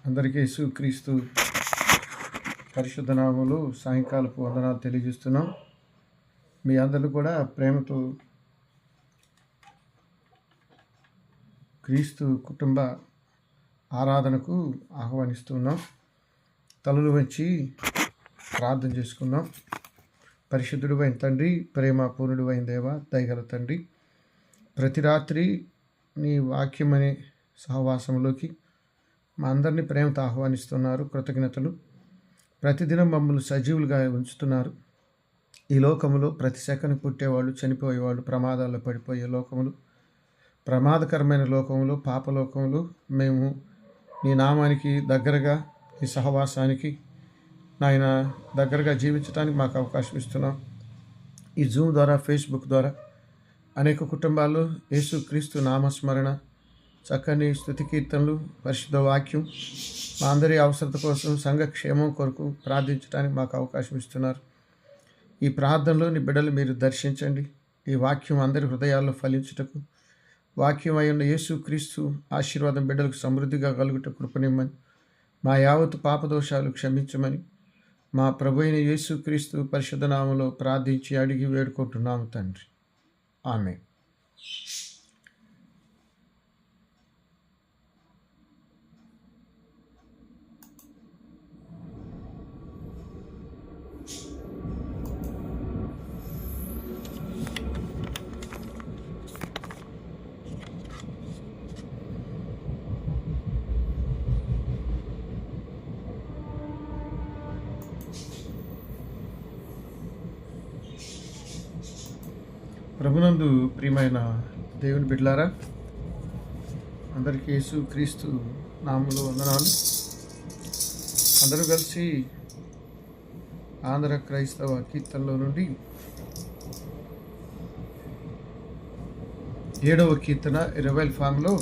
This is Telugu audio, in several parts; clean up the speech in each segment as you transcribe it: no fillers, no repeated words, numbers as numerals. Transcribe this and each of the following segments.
అందరికీ యేసుక్రీస్తు పరిశుద్ధ నామములో సాయంకాలపు వందనాలు తెలియజేస్తున్నాం. మీ అందరూ కూడా ప్రేమతో క్రీస్తు కుటుంబ ఆరాధనకు ఆహ్వానిస్తున్నాం. తలలు వంచి ప్రార్థన చేసుకుందాం. పరిశుద్ధుడు అయిన తండ్రి, ప్రేమ పూర్ణుడు అయిన దేవ, దయగల తండ్రి, ప్రతి రాత్రి నీ వాక్యం అనే సహవాసంలోకి మా అందరినీ ప్రేమతో ఆహ్వానిస్తున్నారు. కృతజ్ఞతలు. ప్రతిదినం మమ్మల్ని సజీవులుగా ఉంచుతున్నారు. ఈ లోకములో ప్రతి సెకండ్ పుట్టేవాళ్ళు, చనిపోయేవాళ్ళు, ప్రమాదాల్లో పడిపోయే లోకములు, ప్రమాదకరమైన లోకములు, పాపలోకములు మేము నీ నామానికి దగ్గరగా, నీ సహవాసానికి నాయన దగ్గరగా జీవించడానికి మాకు అవకాశం ఇస్తున్నాం. ఈ జూమ్ ద్వారా, ఫేస్బుక్ ద్వారా అనేక కుటుంబాల్లో యేసుక్రీస్తు నామస్మరణ, చక్కని స్తుతి కీర్తనలు, పరిశుద్ధ వాక్యం మా అందరి అవసరత కోసం, సంఘక్షేమం కొరకు ప్రార్థించడానికి మాకు అవకాశం ఇస్తున్నారు. ఈ ప్రార్థనలో నీ బిడ్డలు మీరు దర్శించండి. ఈ వాక్యం అందరి హృదయాల్లో ఫలించుటకు, వాక్యం అయి ఉన్న యేసుక్రీస్తు ఆశీర్వాదం బిడ్డలకు సమృద్ధిగా కలుగుట కృపనిమ్మని, మా యావత్తు పాపదోషాలు క్షమించమని మా ప్రభు అయిన యేసుక్రీస్తు పరిశుద్ధ నామములో ప్రార్థించి అడిగి వేడుకుంటున్నాము తండ్రి. ఆమేన్. ప్రభునందు ప్రియమైన దేవుని బిడ్డలారా, అందరికీ యేసుక్రీస్తు నామములో వందనాలు. అందరూ కలిసి ఆంధ్ర క్రైస్తవ కీర్తనలో నుండి 7వ కీర్తన, ఇరవై ఫామ్లో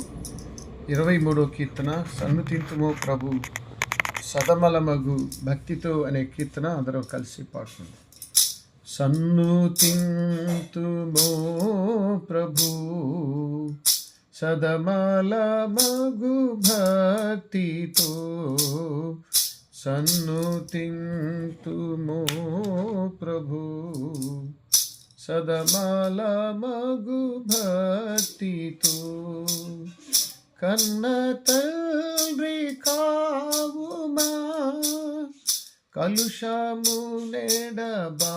23వ కీర్తన, సన్నుతింతుమో ప్రభు సదమలమగు భక్తితో అనే కీర్తన అందరూ కలిసి పాడుతుంది. సన్నుతింతుమో ప్రభు సదమలమగు భక్తితో, సన్నుతింతుమో ప్రభు సదమలమగు భక్తితో, కన్న తండ్రి కావుమా కలుషము నెడబాపుమా,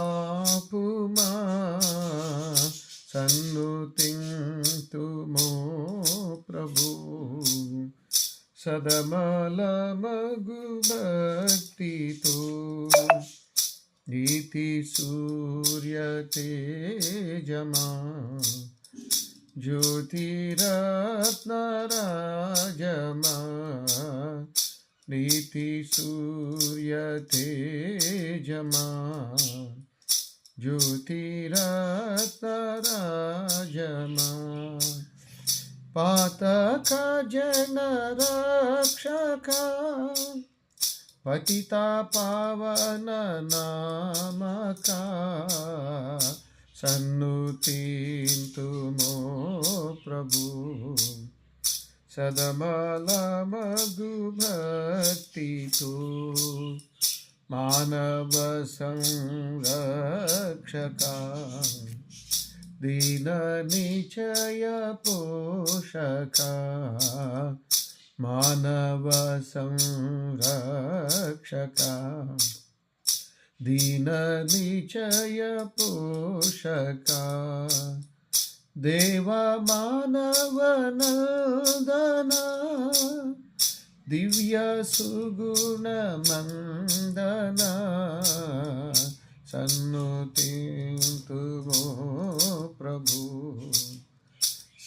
సన్నుతింతుమో ప్రభు సదమలమగు భక్తితో, నీతి సూర్య తేజమా జ్యోతిరత్న రాజమా, నీతి సూర్య తేజమా జ్యోతిరత్న రాజమా, పాతక జన రక్షక పతిత పావన నామక, సన్నుతింతుమో ప్రభు సదమలమగు భక్తితో, మానవ సంరక్షక దీన నిచయ పోషక, మానవ సంరక్షక దీన నిచయ పోషక, దేవ మానవ నందన దివ్య సుగుణ మందన, సన్నుతింతుమో ప్రభు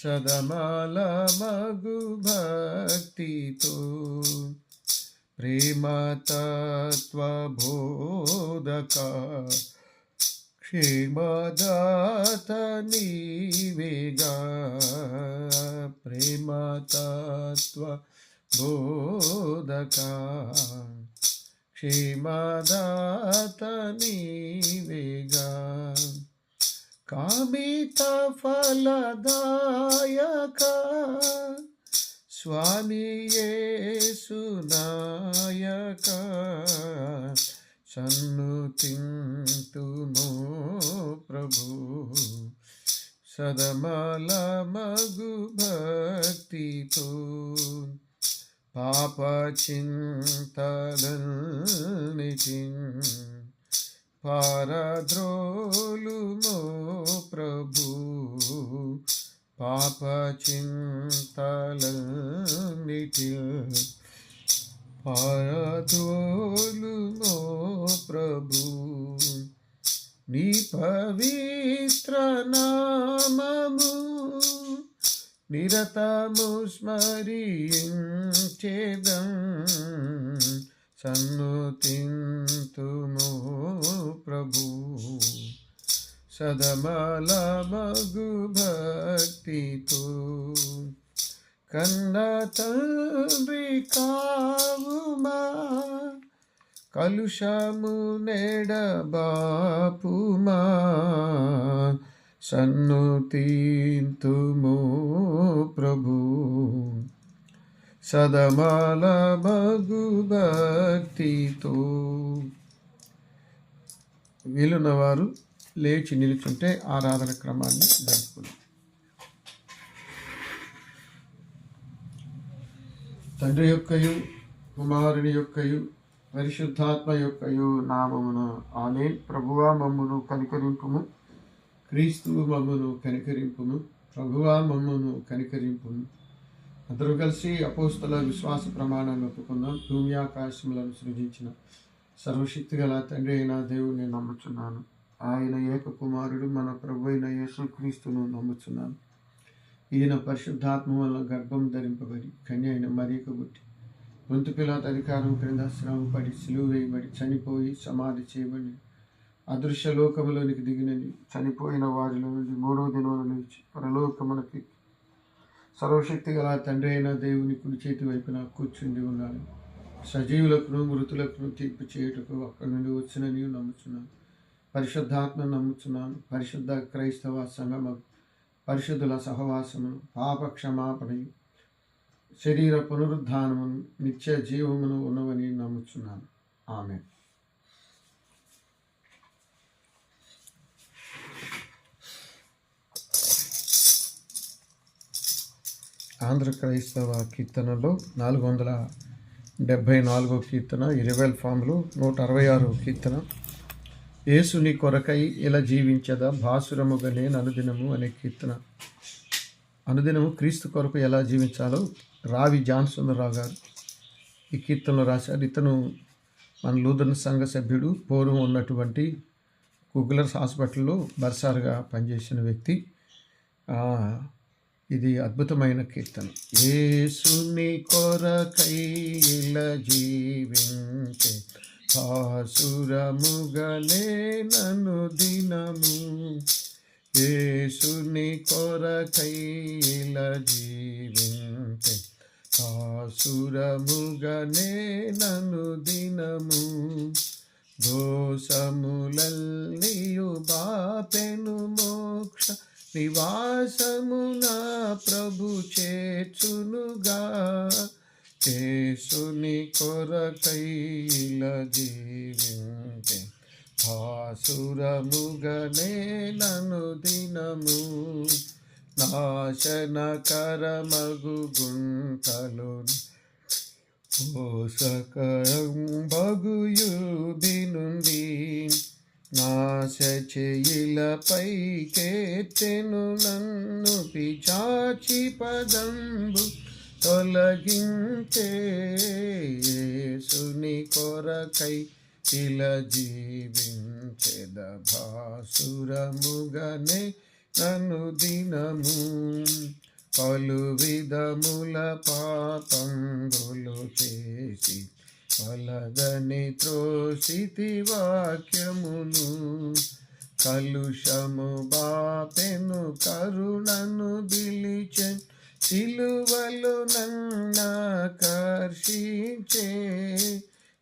సదమలమగు భక్తితో, ప్రేమతత్వ బోధక క్షేమదాత నీవేగా, ప్రేమతత్వ బోధక క్షేమదాత నీవేగా, కామిత ఫలదాయక స్వామి యేసు నాయక సన్నుతింతుమో ప్రభు సదమల మగు భక్తితో పాప చింతలన్నిటిన్ పారద్రోలుమో ప్రభు పాప చింతలన్నిటిన్ పారద్రోలుమో ప్రభు నీ పవిత్ర నామము నిరతము స్మరించేదం సన్నుతింతుమో ప్రభు సదమల మగు భక్తితో కన్న తండ్రి కావుమా కలుషము నెడబాపుమా సన్నుతింతుమో ప్రభు సదమల మగు భక్తితో. వీలున్నవారు లేచి నిలుచుంటే ఆరాధన క్రమాన్ని జరుపుకుందాం. తండ్రి యొక్కయు కుమారుని యొక్కయు పరిశుద్ధాత్మ యొక్కయు నామమున ఆమేన్. ప్రభువా మమ్మును కనికరింపుము, క్రీస్తు మమ్మును కనికరింపుము, ప్రభువా మమ్మును కనికరింపుము. అందరూ కలిసి అపోస్తల విశ్వాస ప్రమాణాన్ని ఒప్పుకుందాం. భూమి ఆకాశములను సృజించిన సర్వశక్తి గల తండ్రి అయిన దేవుని నమ్ముచున్నాను. ఆయన ఏక కుమారుడు మన ప్రభు అయిన యేసుక్రీస్తును నమ్ముచున్నాను. ఈయన పరిశుద్ధాత్మ వల్ల గర్భం ధరింపబడి కన్య అయిన మరియకు పుట్టి పొంతు పిలాతు అధికారం క్రింద శ్రమపడి సిలువ వేయబడి చనిపోయి సమాధి చేయబడి అదృశ్య లోకములోనికి దిగినని చనిపోయిన వారిలో నుండి మూడవ దినమున లేచి పరలోకమునకి సర్వశక్తి గల తండ్రి అయిన దేవుని కుడి చేతి వైపున కూర్చుండి ఉన్నాడు. సజీవులకును మృతులకును తీర్పు చేయుటకు అక్కడి నుండి వచ్చినని నమ్ముచున్నాను. పరిశుద్ధాత్మ నమ్ముచున్నాను. పరిశుద్ధ క్రైస్తవ సంగమ పరిశుద్ధుల సహవాసమును పాప క్షమాపణయు శరీర పునరుద్ధానమును నిత్య జీవమును ఉన్నవని నమ్ముచున్నాను. ఆమేన్. ఆంధ్ర క్రైస్తవ కీర్తనలో 474 కీర్తన, ఇరవై ఫామ్లు 166 కీర్తన. యేసుని కొరకై ఇలా జీవించదా భాసురముగానే అనుదినము అనే కీర్తన. అనుదినము క్రీస్తు కొరకు ఎలా జీవించాలో రావి జాన్సుందరరావు గారు ఈ కీర్తనలో రాశారు. ఇతను మన లూథరన్ సంఘ సభ్యుడు. పూర్వం ఉన్నటువంటి కుగ్లర్స్ హాస్పిటల్లో బర్సార్గా పనిచేసిన వ్యక్తి. ఇది అద్భుతమైన కీర్తన. యేసుని కొరకై ఇలా జీవించే భాసురముగానే నన్ను దినము. యేసుని కొరకై ఇలా జీవించే భాసురముగానే నన్ను దినము. దోషములన్నీయు బాపెను మోక్ష నివాసమున ప్రభు చేర్చునుగా. యేసుని కొరకై ఇలా జీవించే భాసురముగానే నన్ను దినము. నాశనకరమగు గుంటలు మోసకరం బగుయుది నుండి నాశ చేయిలపై కేతెను నన్ను పిచాచి పదంబు తొలగించే. యేసుని కొరకై ఇలా జీవించెద భాసురముగానే నన్ను దినము. పలు విధముల పాపంబులు చేసి వలదని త్రోసితి వాక్యమును. కలుషము బాపెను కరుణను బిలిచె సిలువలో నన్నాకర్షించే.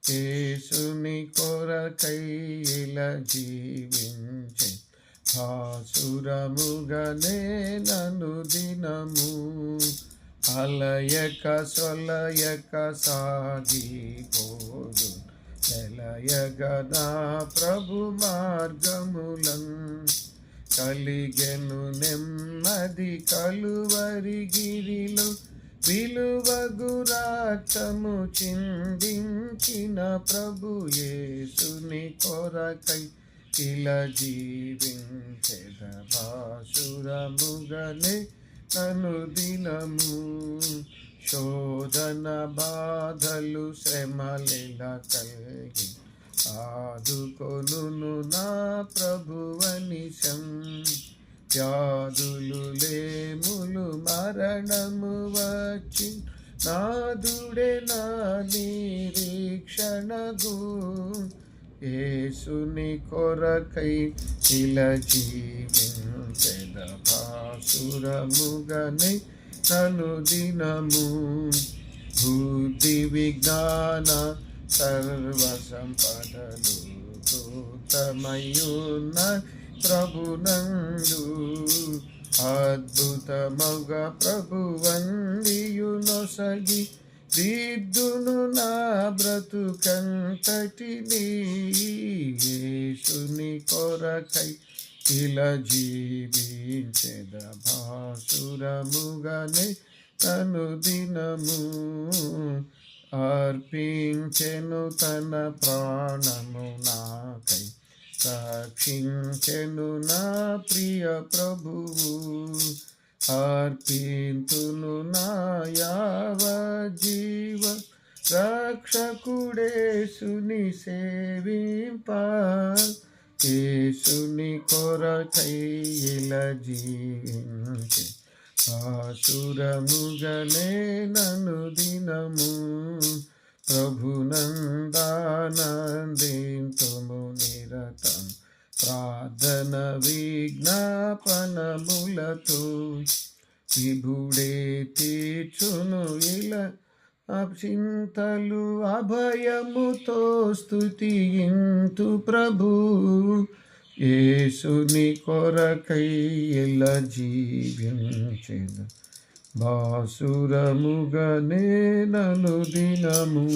యేసుని కొరకై ఇలా జీవించే భాసురముగానే నన్ను దినము. అలయక సొలయక సాగిపోదు ఎలయగదా ప్రభు మార్గములం కలిగెను నెమ్మది కలువరి గిరిలో విలువగు రక్తము చిందించిన ప్రభు యేసుని కొరకై ఇలా జీవించెద భాసురముగనే అనుదినము శోధన బాధలు శ్రమలెలా కలిగి ఆదుకొనును నా ప్రభువనిశం వ్యాధులు లేములు మరణము వచ్చి నాదుడే నా నిరీక్షణగు యేసుని కొరకై ఇలా జీవించెద భాసురముగనే అనుదినము బుద్ధి విజ్ఞాన సర్వ సంపదలు భూతమయున్న ప్రభునందు అద్భుతమగ ప్రభువందియునొసగి దిద్దును నా బ్రతుకంతటిని యేసుని కొరకై ఇలా జీవించెద భాసురముగనే అనుదినము అర్పించెను తన ప్రాణము నాకై రక్షించెను నా ప్రియ ప్రభువు అర్పింతును నా యావ జీవ రక్షకుడేసుని సేవింప యేసుని కొరకై ఇలా జీవించె భాసురముగనే అనుదినము ప్రభునందానందింతుము నిరతం ప్రార్థన విజ్ఞాపనములతో విభుడే తీర్చును ఇలా చింతలు అభయముతో స్తుతింతు ప్రభు యేసుని కొరకై ఇలా జీవించెద భాసురముగనే అనుదినము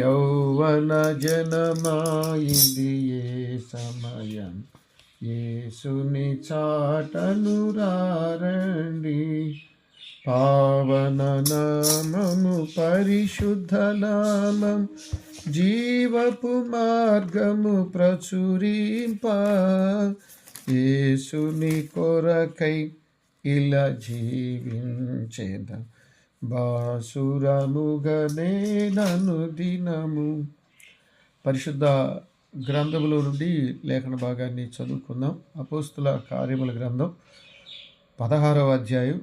యౌవన జనమాయిది ఏ సమయం యేసుని చాటను రారండి పావన నామము పరిశుద్ధ నామం జీవపు మార్గము ప్రచురింప యేసుని కొరకై ఇలా జీవించెద భాసురముగనే అనుదినము. పరిశుద్ధ గ్రంథముల నుండి లేఖన భాగాన్ని చదువుకుందాం. అపోస్తుల కార్యముల గ్రంథం 16వ అధ్యాయం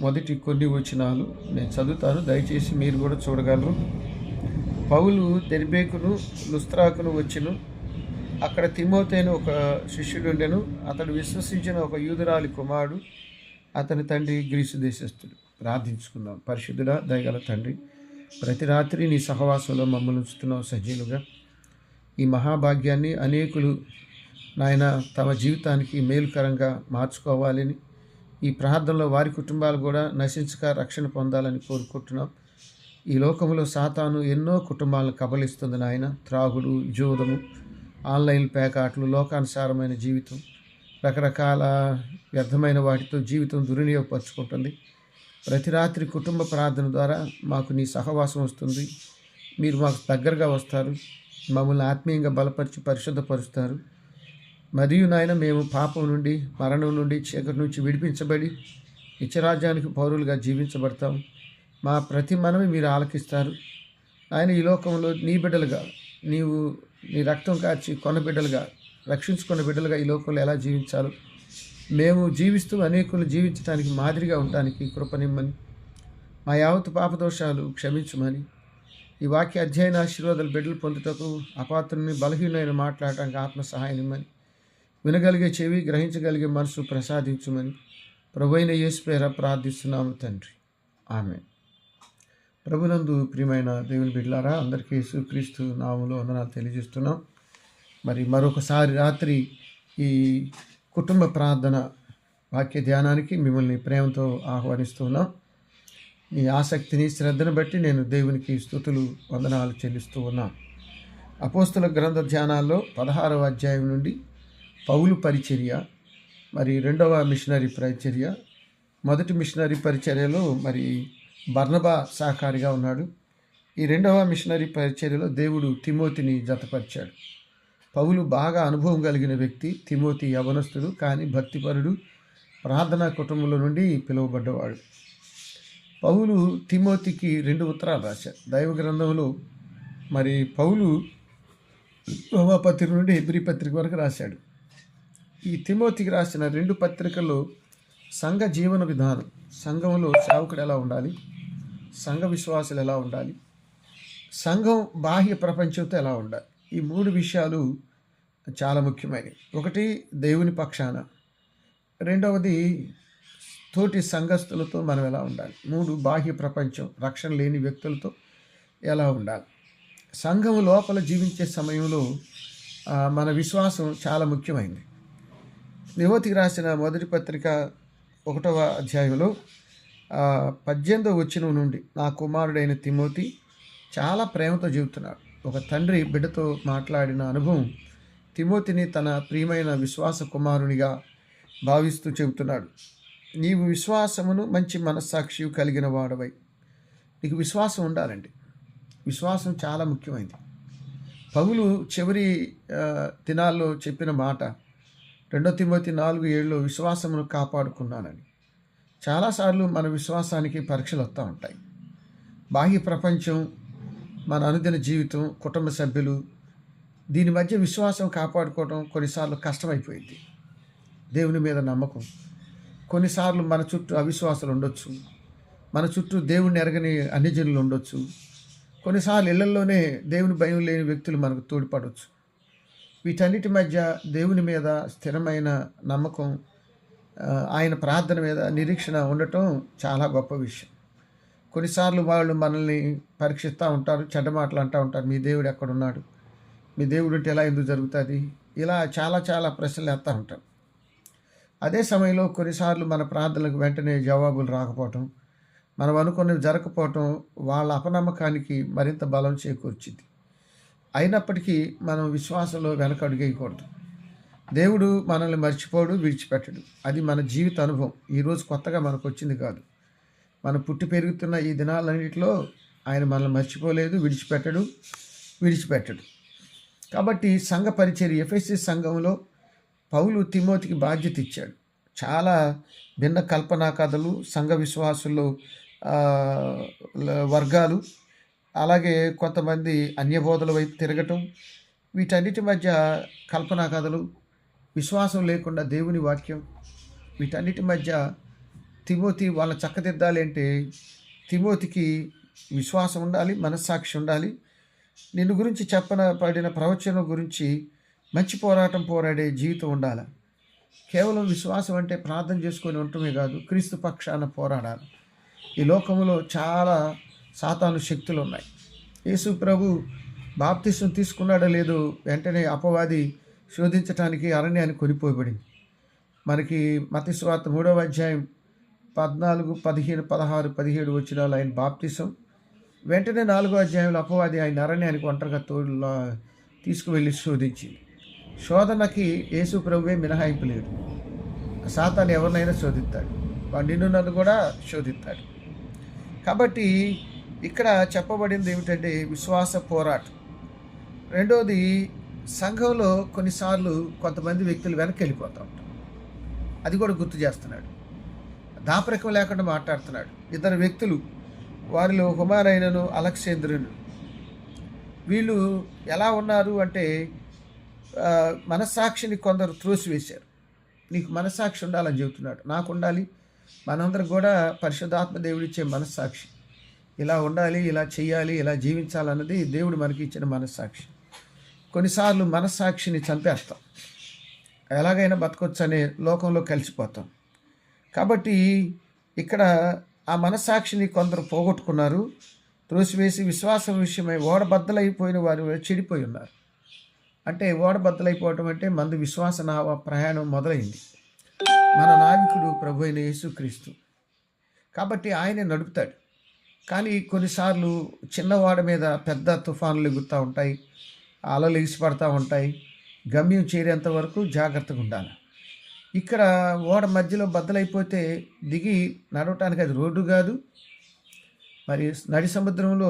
మొదటి కొన్ని వచనాలు నేను చదువుతాను, దయచేసి మీరు కూడా చూడగలరు. పౌలు దెర్బేకును లుస్త్రాకును వచ్చెను. అక్కడ తిమోతేను ఒక శిష్యుడు ఉండెను. అతడు విశ్వసించిన ఒక యూదురాలి కుమారుడు, అతని తండ్రి గ్రీసు దేశస్థుడు. ప్రార్థించుకుందాం. పరిశుద్ధుడా దయగల తండ్రి, ప్రతి రాత్రి నీ సహవాసంలో మమ్మల్ని ఉంచుతున్నావు సజీలుగా. ఈ మహాభాగ్యాన్ని అనేకులు నాయన తమ జీవితానికి మేలుకరంగా మార్చుకోవాలని, ఈ ప్రార్థనలో వారి కుటుంబాలు కూడా నశించక రక్షణ పొందాలని కోరుకుంటున్నాం. ఈ లోకంలో సాతాను ఎన్నో కుటుంబాలను కబలిస్తుంది నాయన. త్రాగుడు, జూదము, ఆన్లైన్ పేకాట్లు, లోకానుసారమైన జీవితం, రకరకాల వ్యర్థమైన వాటితో జీవితం దుర్వినియోగపరుచుకుంటుంది. ప్రతి రాత్రి కుటుంబ ప్రార్థన ద్వారా మాకు నీ సహవాసం వస్తుంది. మీరు మాకు దగ్గరగా వస్తారు, మమ్మల్ని ఆత్మీయంగా బలపరిచి పరిశుద్ధపరుస్తారు. మరియు నాయన మేము పాపం నుండి, మరణం నుండి, చీకటి నుంచి విడిపించబడి నిత్యరాజ్యానికి పౌరులుగా జీవించబడతాం. మా ప్రతి మనవి మీరు ఆలకిస్తారు. ఆయన ఈ లోకంలో నీ బిడ్డలుగా, నీవు నీ రక్తం కార్చి కొన్న బిడ్డలుగా, రక్షించుకున్న బిడ్డలుగా ఈ లోకంలో ఎలా జీవించాలో మేము జీవిస్తూ అనేకులు జీవించడానికి మాదిరిగా ఉండడానికి కృపనిమ్మని, మా యావత్తు పాపదోషాలు క్షమించమని, ఈ వాక్య అధ్యయన ఆశీర్వాదాలు బిడ్డలు పొందుటకు అపాత్రుని బలహీనమైన మాట్లాడటానికి ఆత్మ సహాయం ఇమ్మని, వినగలిగే చెవి, గ్రహించగలిగే మనసు ప్రసాదించమని ప్రభువైన యేసు పేర ప్రార్థిస్తున్నాము తండ్రి. ఆమేన్. ప్రభునందు ప్రియమైన దేవుని బిడ్డలారా, అందరికీ యేసుక్రీస్తు నామములో వందనాలు తెలియజేస్తున్నాం. మరి మరొకసారి రాత్రి ఈ కుటుంబ ప్రార్థన వాక్య ధ్యానానికి మిమ్మల్ని ప్రేమతో ఆహ్వానిస్తున్నాం. మీ ఆసక్తిని శ్రద్ధను బట్టి నేను దేవునికి స్తుతులు వందనాలు చెల్లిస్తూ ఉన్నాను. అపోస్తుల గ్రంథ ధ్యానాల్లో 16వ అధ్యాయం నుండి పౌలు పరిచర్య, మరి 2వ మిషనరీ పరిచర్య. మొదటి మిషనరీ పరిచర్యలో మరి బర్నబా సహకారిగా ఉన్నాడు. ఈ 2వ మిషనరీ పరిచర్యలో దేవుడు తిమోతిని జతపరిచాడు. పౌలు బాగా అనుభవం కలిగిన వ్యక్తి. తిమోతి యవనస్తుడు, కానీ భక్తిపరుడు, ప్రార్థనా కుటుంబంలో నుండి పిలువబడ్డవాడు. పౌలు తిమోతికి 2 ఉత్తరాలు రాశారు. దైవ గ్రంథంలో మరి పౌలు రోమాపత్రిక నుండి హెబ్రీ పత్రిక వరకు రాశాడు. ఈ తిమోతికి రాసిన 2 పత్రికల్లో సంఘ జీవన విధానం, సంఘంలో సేవకుడు ఎలా ఉండాలి, సంఘ విశ్వాసులు ఎలా ఉండాలి, సంఘం బాహ్య ప్రపంచంతో ఎలా ఉండాలి, ఈ 3 విషయాలు చాలా ముఖ్యమైనవి. ఒకటి దేవుని పక్షాన, రెండవది తోటి సంఘస్థులతో మనం ఎలా ఉండాలి, 3 బాహ్య ప్రపంచం, రక్షణ లేని వ్యక్తులతో ఎలా ఉండాలి. సంఘం లోపల జీవించే సమయంలో మన విశ్వాసం చాలా ముఖ్యమైనది. తిమోతికి రాసిన మొదటి పత్రిక 1వ అధ్యాయంలో 18వ వచనం నుండి, నా కుమారుడైన తిమోతి, చాలా ప్రేమతో చెబుతున్నాడు. ఒక తండ్రి బిడ్డతో మాట్లాడిన అనుభవం తిమోతిని తన ప్రియమైన విశ్వాస కుమారునిగా భావిస్తూ చెబుతున్నాడు. నీవు విశ్వాసమును మంచి మనస్సాక్షి కలిగిన వాడవై. నీకు విశ్వాసం ఉండాలండి. విశ్వాసం చాలా ముఖ్యమైనది. పౌలు చివరి దినాల్లో చెప్పిన మాట 2 తిమోతి 4:7 విశ్వాసమును కాపాడుకున్నానని. చాలాసార్లు మన విశ్వాసానికి పరీక్షలు వస్తూ ఉంటాయి. బాహ్య ప్రపంచం, మన అనుదిన జీవితం, కుటుంబ సభ్యులు, దీని మధ్య విశ్వాసం కాపాడుకోవడం కొన్నిసార్లు కష్టమైపోయింది. దేవుని మీద నమ్మకం, కొన్నిసార్లు మన చుట్టూ అవిశ్వాసాలు ఉండొచ్చు, మన చుట్టూ దేవుని ఎరగని అన్యజనులు ఉండొచ్చు, కొన్నిసార్లు ఇళ్లలోనే దేవుని భయం లేని వ్యక్తులు మనకు తోడ్పడవచ్చు. వీటన్నిటి మధ్య దేవుని మీద స్థిరమైన నమ్మకం, ఆయన ప్రార్థన మీద నిరీక్షణ ఉండటం చాలా గొప్ప విషయం. కొన్నిసార్లు వాళ్ళు మనల్ని పరీక్షిస్తూ ఉంటారు, చెడ్డ మాటలు అంటూ ఉంటారు. మీ దేవుడు ఎక్కడున్నాడు, మీ దేవుడు అంటే ఎలా ఎందుకు జరుగుతుంది, ఇలా చాలా చాలా ప్రశ్నలు వేస్తూ ఉంటారు. అదే సమయంలో కొన్నిసార్లు మన ప్రార్థనలకు వెంటనే జవాబులు రాకపోవటం, మనం అనుకున్నవి జరగకపోవటం వాళ్ళ అపనమ్మకానికి మరింత బలం చేకూర్చింది. అయినప్పటికీ మనం విశ్వాసంలో వెనకడుగేయకూడదు. దేవుడు మనల్ని మర్చిపోడు, విడిచిపెట్టడు. అది మన జీవిత అనుభవం. ఈరోజు కొత్తగా మనకు వచ్చింది కాదు. మనం పుట్టి పెరుగుతున్న ఈ దినాలన్నింటిలో ఆయన మనల్ని మర్చిపోలేదు, విడిచిపెట్టడు. కాబట్టి సంఘ పరిచర్య, ఎఫెసీ సంఘంలో పౌలు తిమోతికి బాధ్యత ఇచ్చాడు. చాలా భిన్న కల్పనా కథలు, సంఘ విశ్వాసుల్లో వర్గాలు, అలాగే కొంతమంది అన్యబోధల వైపు తిరగటం, వీటన్నిటి మధ్య కల్పనా కథలు, విశ్వాసం లేకుండా దేవుని వాక్యం, వీటన్నిటి మధ్య తిమోతి వాళ్ళని చక్కదిద్దాలి అంటే తిమోతికి విశ్వాసం ఉండాలి, మనస్సాక్షి ఉండాలి. నిన్ను గురించి పడిన ప్రవచనం గురించి మంచి పోరాటం పోరాడే జీవితం ఉండాలి. కేవలం విశ్వాసం అంటే ప్రార్థన చేసుకొని ఉండటమే కాదు, క్రీస్తు పక్షాన పోరాడాలి. ఈ లోకంలో చాలా సాతాను శక్తులు ఉన్నాయి. యేసు ప్రభు బాప్తిసం తీసుకున్నాడో లేదో వెంటనే అపవాది శోధించడానికి అరణ్యానికి కొనిపోయబడింది. మనకి మత్తయి సువార్త 3వ అధ్యాయం 14, 15, 16, 17 వచనాలు ఆయన బాప్తిసం. వెంటనే 4వ అధ్యాయంలో అపవాది ఆయన అరణ్యానికి ఒంటరిగా తీసుకువెళ్ళి శోధించింది. శోధనకి యేసు ప్రభువే మినహాయింపు లేడు. సాతాను ఎవరినైనా శోధిస్తాడు, వాడు నిన్ను నన్ను కూడా శోధిస్తాడు. కాబట్టి ఇక్కడ చెప్పబడింది ఏమిటంటే విశ్వాస పోరాటం. రెండోది, సంఘంలో కొన్నిసార్లు కొంతమంది వ్యక్తులు వెనక్కి వెళ్ళిపోతూ ఉంటారు. అది కూడా గుర్తు చేస్తున్నాడు. దాపరికం లేకుండా మాట్లాడుతున్నాడు. 2 వ్యక్తులు, వారిలో హుమారైనను అలెగ్జాంద్రును, వీళ్ళు ఎలా ఉన్నారు అంటే మనస్సాక్షిని కొందరు త్రోసివేశారు. నీకు మనస్సాక్షి ఉండాలని చెబుతున్నాడు. నాకు ఉండాలి, మనందరం కూడా పరిశుద్ధాత్మ దేవుడిచ్చే మనస్సాక్షి. ఇలా ఉండాలి, ఇలా చేయాలి, ఇలా జీవించాలన్నది దేవుడు మనకి ఇచ్చిన మనస్సాక్షి. కొన్నిసార్లు మనస్సాక్షిని చంపేస్తాం, ఎలాగైనా బతకొచ్చు అనే లోకంలో కలిసిపోతాం. కాబట్టి ఇక్కడ ఆ మనస్సాక్షిని కొందరు పోగొట్టుకున్నారు, త్రోసివేసి విశ్వాసం విషయమై ఓడబద్దలైపోయిన వారు చెడిపోయి ఉన్నారు. అంటే ఓడబద్దలైపోవటం అంటే మంది విశ్వాస ప్రయాణం మొదలైంది. మన నావికుడు ప్రభు అయిన యేసుక్రీస్తు. కాబట్టి ఆయనే నడుపుతాడు. కానీ కొన్నిసార్లు చిన్నవాడ మీద పెద్ద తుఫానులు ఎగురుతూ ఉంటాయి, అలలు ఎగిసి పడతా ఉంటాయి. గమ్యం చేరేంత వరకు జాగ్రత్తగా ఉండాలి. ఇక్కడ ఓడ మధ్యలో బద్దలైపోతే దిగి నడవటానికి అది రోడ్డు కాదు. మరి నడి సముద్రంలో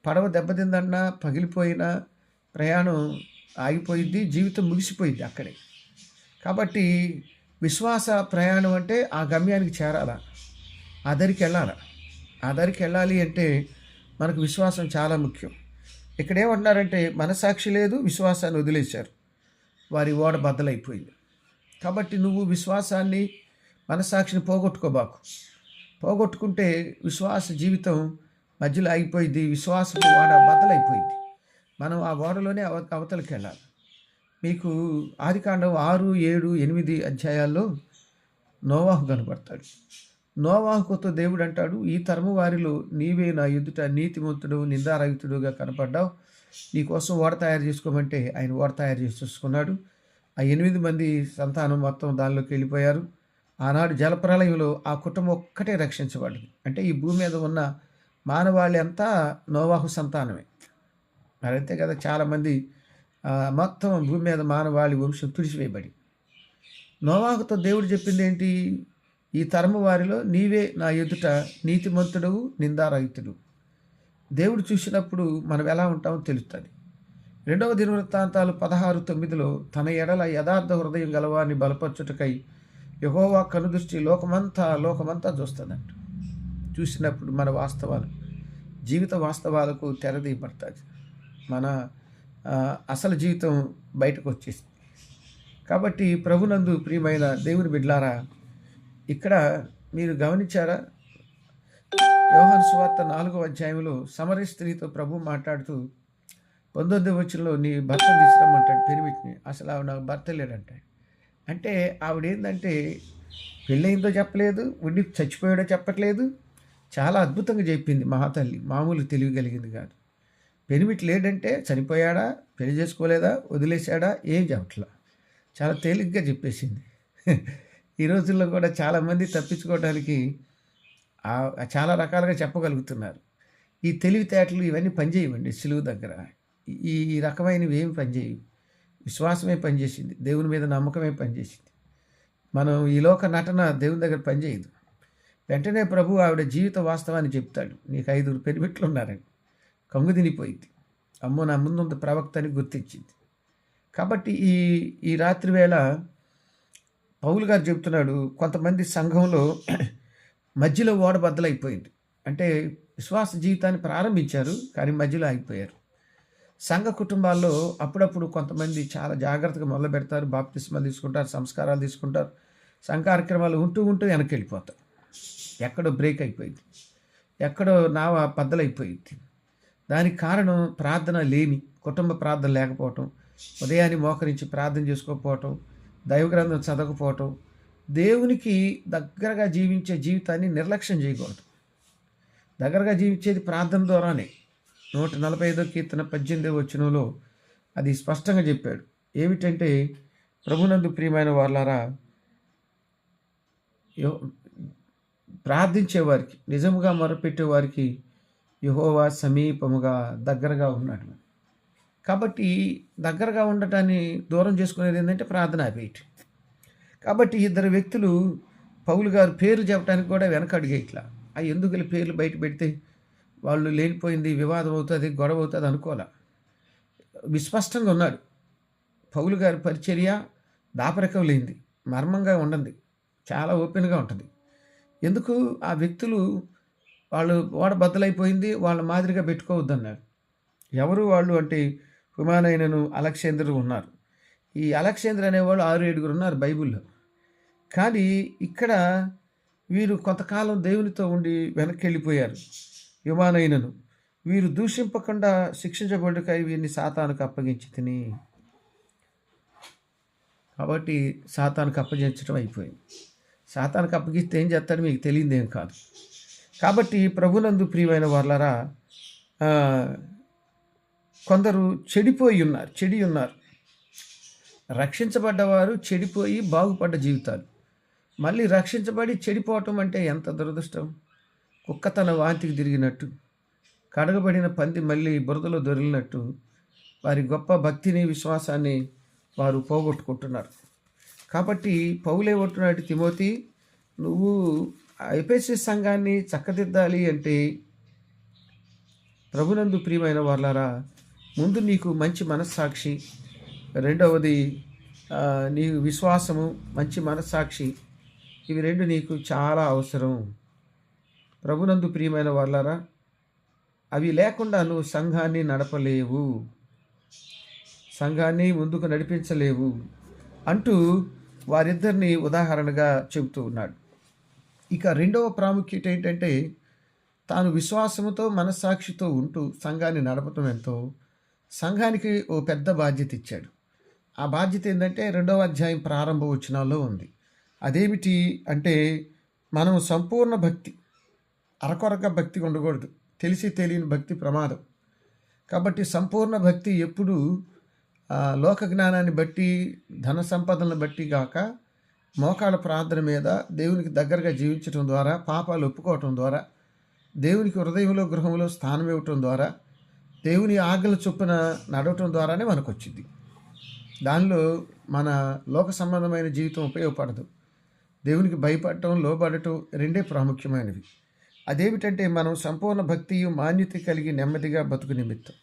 పడవ దెబ్బతిందన్నా పగిలిపోయినా ప్రయాణం ఆగిపోయిద్ది, జీవితం ముగిసిపోయిద్ది అక్కడే. కాబట్టి విశ్వాస ప్రయాణం అంటే ఆ గమ్యానికి చేరాల, ఆ దరికి వెళ్ళాలి. ఆ దరికి వెళ్ళాలి అంటే మనకు విశ్వాసం చాలా ముఖ్యం. ఇక్కడ ఏమంటున్నారంటే మనసాక్షి లేదు, విశ్వాసాన్ని వదిలేశారు, వారి ఓడ బద్దలైపోయింది. కాబట్టి నువ్వు విశ్వాసాన్ని మనసాక్షిని పోగొట్టుకుంటే విశ్వాస జీవితం మధ్యలో ఆగిపోయింది, విశ్వాసపు ఓడ బద్దలైపోయింది. మనం ఆ ఓడలోనే అవతలకి వెళ్ళాలి. మీకు ఆదికాండం 6, 7, 8 అధ్యాయాల్లో నోవాహు కనబడతాడు. నోవాహుతో దేవుడు అంటాడు, ఈ తరము వారిలో నీవే నా ఎదుట నీతిమంతుడు నిందారహితుడుగా కనపడ్డావు, నీకోసం ఓడ తయారు చేసుకోమంటే ఆయన ఓడ తయారు చేసి చూసుకున్నాడు. ఆ 8 మంది సంతానం మొత్తం దానిలోకి వెళ్ళిపోయారు. ఆనాడు జలప్రలయంలో ఆ కుటుంబం ఒక్కటే రక్షించబడింది. అంటే ఈ భూమి మీద ఉన్న మానవాళి అంతా నోవాహు సంతానమే. మరైతే కదా చాలామంది మొత్తం భూమి మీద మానవాళి వంశం తుడిచివేయబడి. నోవాహుతో దేవుడు చెప్పింది ఏంటి? ఈ తరము వారిలో నీవే నా ఎదుట నీతిమంతుడు నిందారహితుడు. దేవుడు చూసినప్పుడు మనం ఎలా ఉంటామో తెలుస్తుంది. 2వ దినవృత్తాంతాలు 16:9 తన ఎడల యథార్థ హృదయం గలవారిని బలపరచుటకై యెహోవా కనుదృష్టి లోకమంతా చూస్తుందంట. చూసినప్పుడు మన వాస్తవాలు, జీవిత వాస్తవాలకు తెరదీయబడుతుంది. మన అసలు జీవితం బయటకు వచ్చేసింది. కాబట్టి ప్రభునందు ప్రియమైన దేవుని బిడ్డలారా, ఇక్కడ మీరు గమనించారా? యోహాను సువార్త 4వ అధ్యాయంలో సమరయ స్త్రీతో ప్రభు మాట్లాడుతూ 19వ వచనంలో నీ భర్త తీసుకురమ్మంటాడు పెనిమిటిని. అసలు ఆవిడ నాకు భర్త లేడంటాడు. అంటే ఆవిడేందంటే పెళ్ళయిందో చెప్పలేదు, ఉండి చచ్చిపోయాడో చెప్పట్లేదు. చాలా అద్భుతంగా చెప్పింది మహాతల్లి, మామూలు తెలివి కలిగింది కాదు. పెనిమిటి లేడంటే చనిపోయాడా, పెళ్లి చేసుకోలేదా, వదిలేశాడా, ఏం చెప్పట్లా, చాలా తేలిగ్గా చెప్పేసింది. ఈ రోజుల్లో కూడా చాలామంది తప్పించుకోవడానికి చాలా రకాలుగా చెప్పగలుగుతున్నారు. ఈ తెలివితేటలు ఇవన్నీ పనిచేయవండి. సులువు దగ్గర ఈ రకమైనవి ఏమి పనిచేయవు. విశ్వాసమే పనిచేసింది, దేవుని మీద నమ్మకమే పనిచేసింది. మనం ఈ లోక నటన దేవుని దగ్గర పనిచేయదు. వెంటనే ప్రభు ఆవిడ జీవిత వాస్తవాన్ని చెప్తాడు. నీకు 5 పెనిమిట్లు ఉన్నారని. కంగు తినిపోయింది. అమ్మో, నా ముందుంత ప్రవక్త అని గుర్తించింది. కాబట్టి ఈ రాత్రి వేళ పౌలు గారు చెప్తున్నాడు, కొంతమంది సంఘంలో మధ్యలో ఓడ బద్దలైపోయింది. అంటే విశ్వాస జీవితాన్ని ప్రారంభించారు కానీ మధ్యలో ఆగిపోయారు. సంఘ కుటుంబాల్లో అప్పుడప్పుడు కొంతమంది చాలా జాగ్రత్తగా మొదలు పెడతారు, బాప్తిస్మాలు తీసుకుంటారు, సంస్కారాలు తీసుకుంటారు, సంఘ కార్యక్రమాలు ఉంటూ వెనక్కి వెళ్ళిపోతారు. ఎక్కడో బ్రేక్ అయిపోయింది, ఎక్కడో నావ బద్దలైపోయింది. దానికి కారణం ప్రార్థన లేమి, కుటుంబ ప్రార్థన లేకపోవటం, ఉదయాన్ని మోకరించి ప్రార్థన చేసుకోకపోవటం, దైవగ్రంథం చదవకపోవటం. దేవునికి దగ్గరగా జీవించే జీవితాన్ని నిర్లక్ష్యం చేయకూడదు. దగ్గరగా జీవించేది ప్రార్థన ద్వారానే. 145వ కీర్తన 18వ వచనంలో అది స్పష్టంగా చెప్పాడు. ఏమిటంటే, ప్రభునందు ప్రియమైన వాళ్ళారా, ప్రార్థించేవారికి, నిజముగా మొరపెట్టేవారికి యెహోవా సమీపముగా దగ్గరగా ఉన్నాడు. కాబట్టి దగ్గరగా ఉండటాన్ని దూరం చేసుకునేది ఏంటంటే ప్రార్థన ఆపేయటం. కాబట్టి 2 వ్యక్తులు పౌలు గారు పేరు చెప్పడానికి కూడా వెనకడిగే ఇట్లా ఎందుకు పేర్లు బయట పెడితే వాళ్ళు లేనిపోయింది, వివాదం అవుతుంది, గొడవ అవుతుంది అనుకోలే. విస్పష్టంగా ఉన్నాడు. పౌలు గారి పరిచర్య దాపరికం లేనిది, మర్మంగా ఉండండి, చాలా ఓపెన్గా ఉంటుంది. ఎందుకు ఆ వ్యక్తులు వాళ్ళు ఓడ బద్దలైపోయింది, వాళ్ళ మాదిరిగా పెట్టుకోవద్దన్నాడు. ఎవరు వాళ్ళు అంటే హుమానైనను అలెగ్జాండరు ఉన్నారు. ఈ అలెగ్జాండర్ అనేవాళ్ళు 6-7 ఉన్నారు బైబిల్లో. కానీ ఇక్కడ వీరు కొంతకాలం దేవునితో ఉండి వెనక్కి వెళ్ళిపోయారు. హుమానైనను వీరు దూషింపకుండా శిక్షించబడుకై వీరిని సాతానుకు అప్పగించి తిని. కాబట్టి సాతానుకు అప్పగించడం అయిపోయింది. సాతానుకు అప్పగిస్తే ఏం చేస్తాడు మీకు తెలియదేం కాదు. కాబట్టి ప్రభునందు ప్రియమైన వాళ్ళరా, కొందరు చెడి ఉన్నారు. రక్షించబడ్డవారు చెడిపోయి బాగుపడ్డ జీవితాలు, మళ్ళీ రక్షించబడి చెడిపోవటం అంటే ఎంత దురదృష్టం. కుక్క తన వాంతికి తిరిగినట్టు, కడగబడిన పంది మళ్ళీ బురదలో దొరికినట్టు వారి గొప్ప భక్తిని, విశ్వాసాన్ని వారు పోగొట్టుకుంటున్నారు. కాబట్టి పౌలేమంటున్నాడు, తిమోతి, నువ్వు ఎఫెససు సంఘాన్ని చక్కదిద్దాలి అంటే, ప్రభునందు ప్రియమైన వాళ్ళారా, ముందు నీకు మంచి మనస్సాక్షి, రెండవది నీ విశ్వాసము, మంచి మనస్సాక్షి, ఇవి రెండు నీకు చాలా అవసరం. ప్రభునందు ప్రియమైన వాళ్ళారా, అవి లేకుండా నువ్వు సంఘాన్ని నడపలేవు, సంఘాన్ని ముందుకు నడిపించలేవు అంటూ వారిద్దరిని ఉదాహరణగా చెబుతూ ఉన్నాడు. ఇక రెండవ ప్రాముఖ్యత ఏంటంటే, తాను విశ్వాసముతో మనస్సాక్షితో ఉంటూ సంఘాన్ని నడపటం ఎంతో, సంఘానికి ఓ పెద్ద బాధ్యత ఇచ్చాడు. ఆ బాధ్యత ఏంటంటే 2వ అధ్యాయం ప్రారంభ వచనాల్లో ఉంది. అదేమిటి అంటే, మనం సంపూర్ణ భక్తి, అరకొరక భక్తి ఉండకూడదు. తెలిసి తెలియని భక్తి ప్రమాదం. కాబట్టి సంపూర్ణ భక్తి ఎప్పుడు లోక జ్ఞానాన్ని బట్టి, ధన సంపదలను బట్టి గాక, మోకాళ్ళ ప్రార్థన మీద దేవునికి దగ్గరగా జీవించడం ద్వారా, పాపాలు ఒప్పుకోవటం ద్వారా, దేవునికి హృదయంలో గృహంలో స్థానం ఇవ్వటం ద్వారా, దేవుని ఆజ్ఞల చొప్పున నడవటం ద్వారానే మనకు వచ్చింది. దానిలో మన లోక సంబంధమైన జీవితం ఉపయోగపడదు. దేవునికి భయపడటం, లోబడటం రెండే ప్రాముఖ్యమైనవి. అదేమిటంటే, మనం సంపూర్ణ భక్తియు మాన్యత కలిగి నెమ్మదిగా బతుకు నిమిత్తం.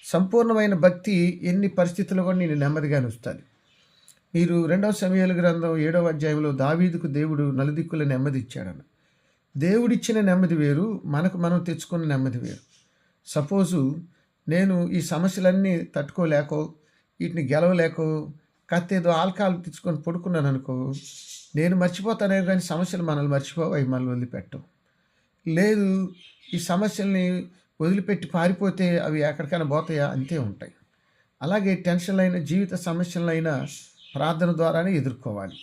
సంపూర్ణమైన భక్తి ఎన్ని పరిస్థితుల్లో కూడా నేను నెమ్మదిగా ఉంచుతాను. మీరు 2వ సమూయేలు గ్రంథం 7వ అధ్యాయంలో దావీదుకు దేవుడు నలుదిక్కుల నెమ్మది ఇచ్చాడన్న. దేవుడిచ్చిన నెమ్మది వేరు, మనకు మనం తెచ్చుకున్న నెమ్మది వేరు. సపోజు నేను ఈ సమస్యలన్నీ తట్టుకోలేకో, వీటిని గెలవలేకో, కత్తేదో ఆల్కహాల్ తెచ్చుకొని పడుకున్నాను అనుకో, నేను మర్చిపోతానే కానీ సమస్యలు మనల్ని మర్చిపోవు, అవి మనల్ని వదిలిపెట్టవు. లేదు, ఈ సమస్యల్ని వదిలిపెట్టి పారిపోతే అవి ఎక్కడికైనా పోతాయా, అంతే ఉంటాయి. అలాగే టెన్షన్లైన, జీవిత సమస్యలైనా ప్రార్థన ద్వారానే ఎదుర్కోవాలి.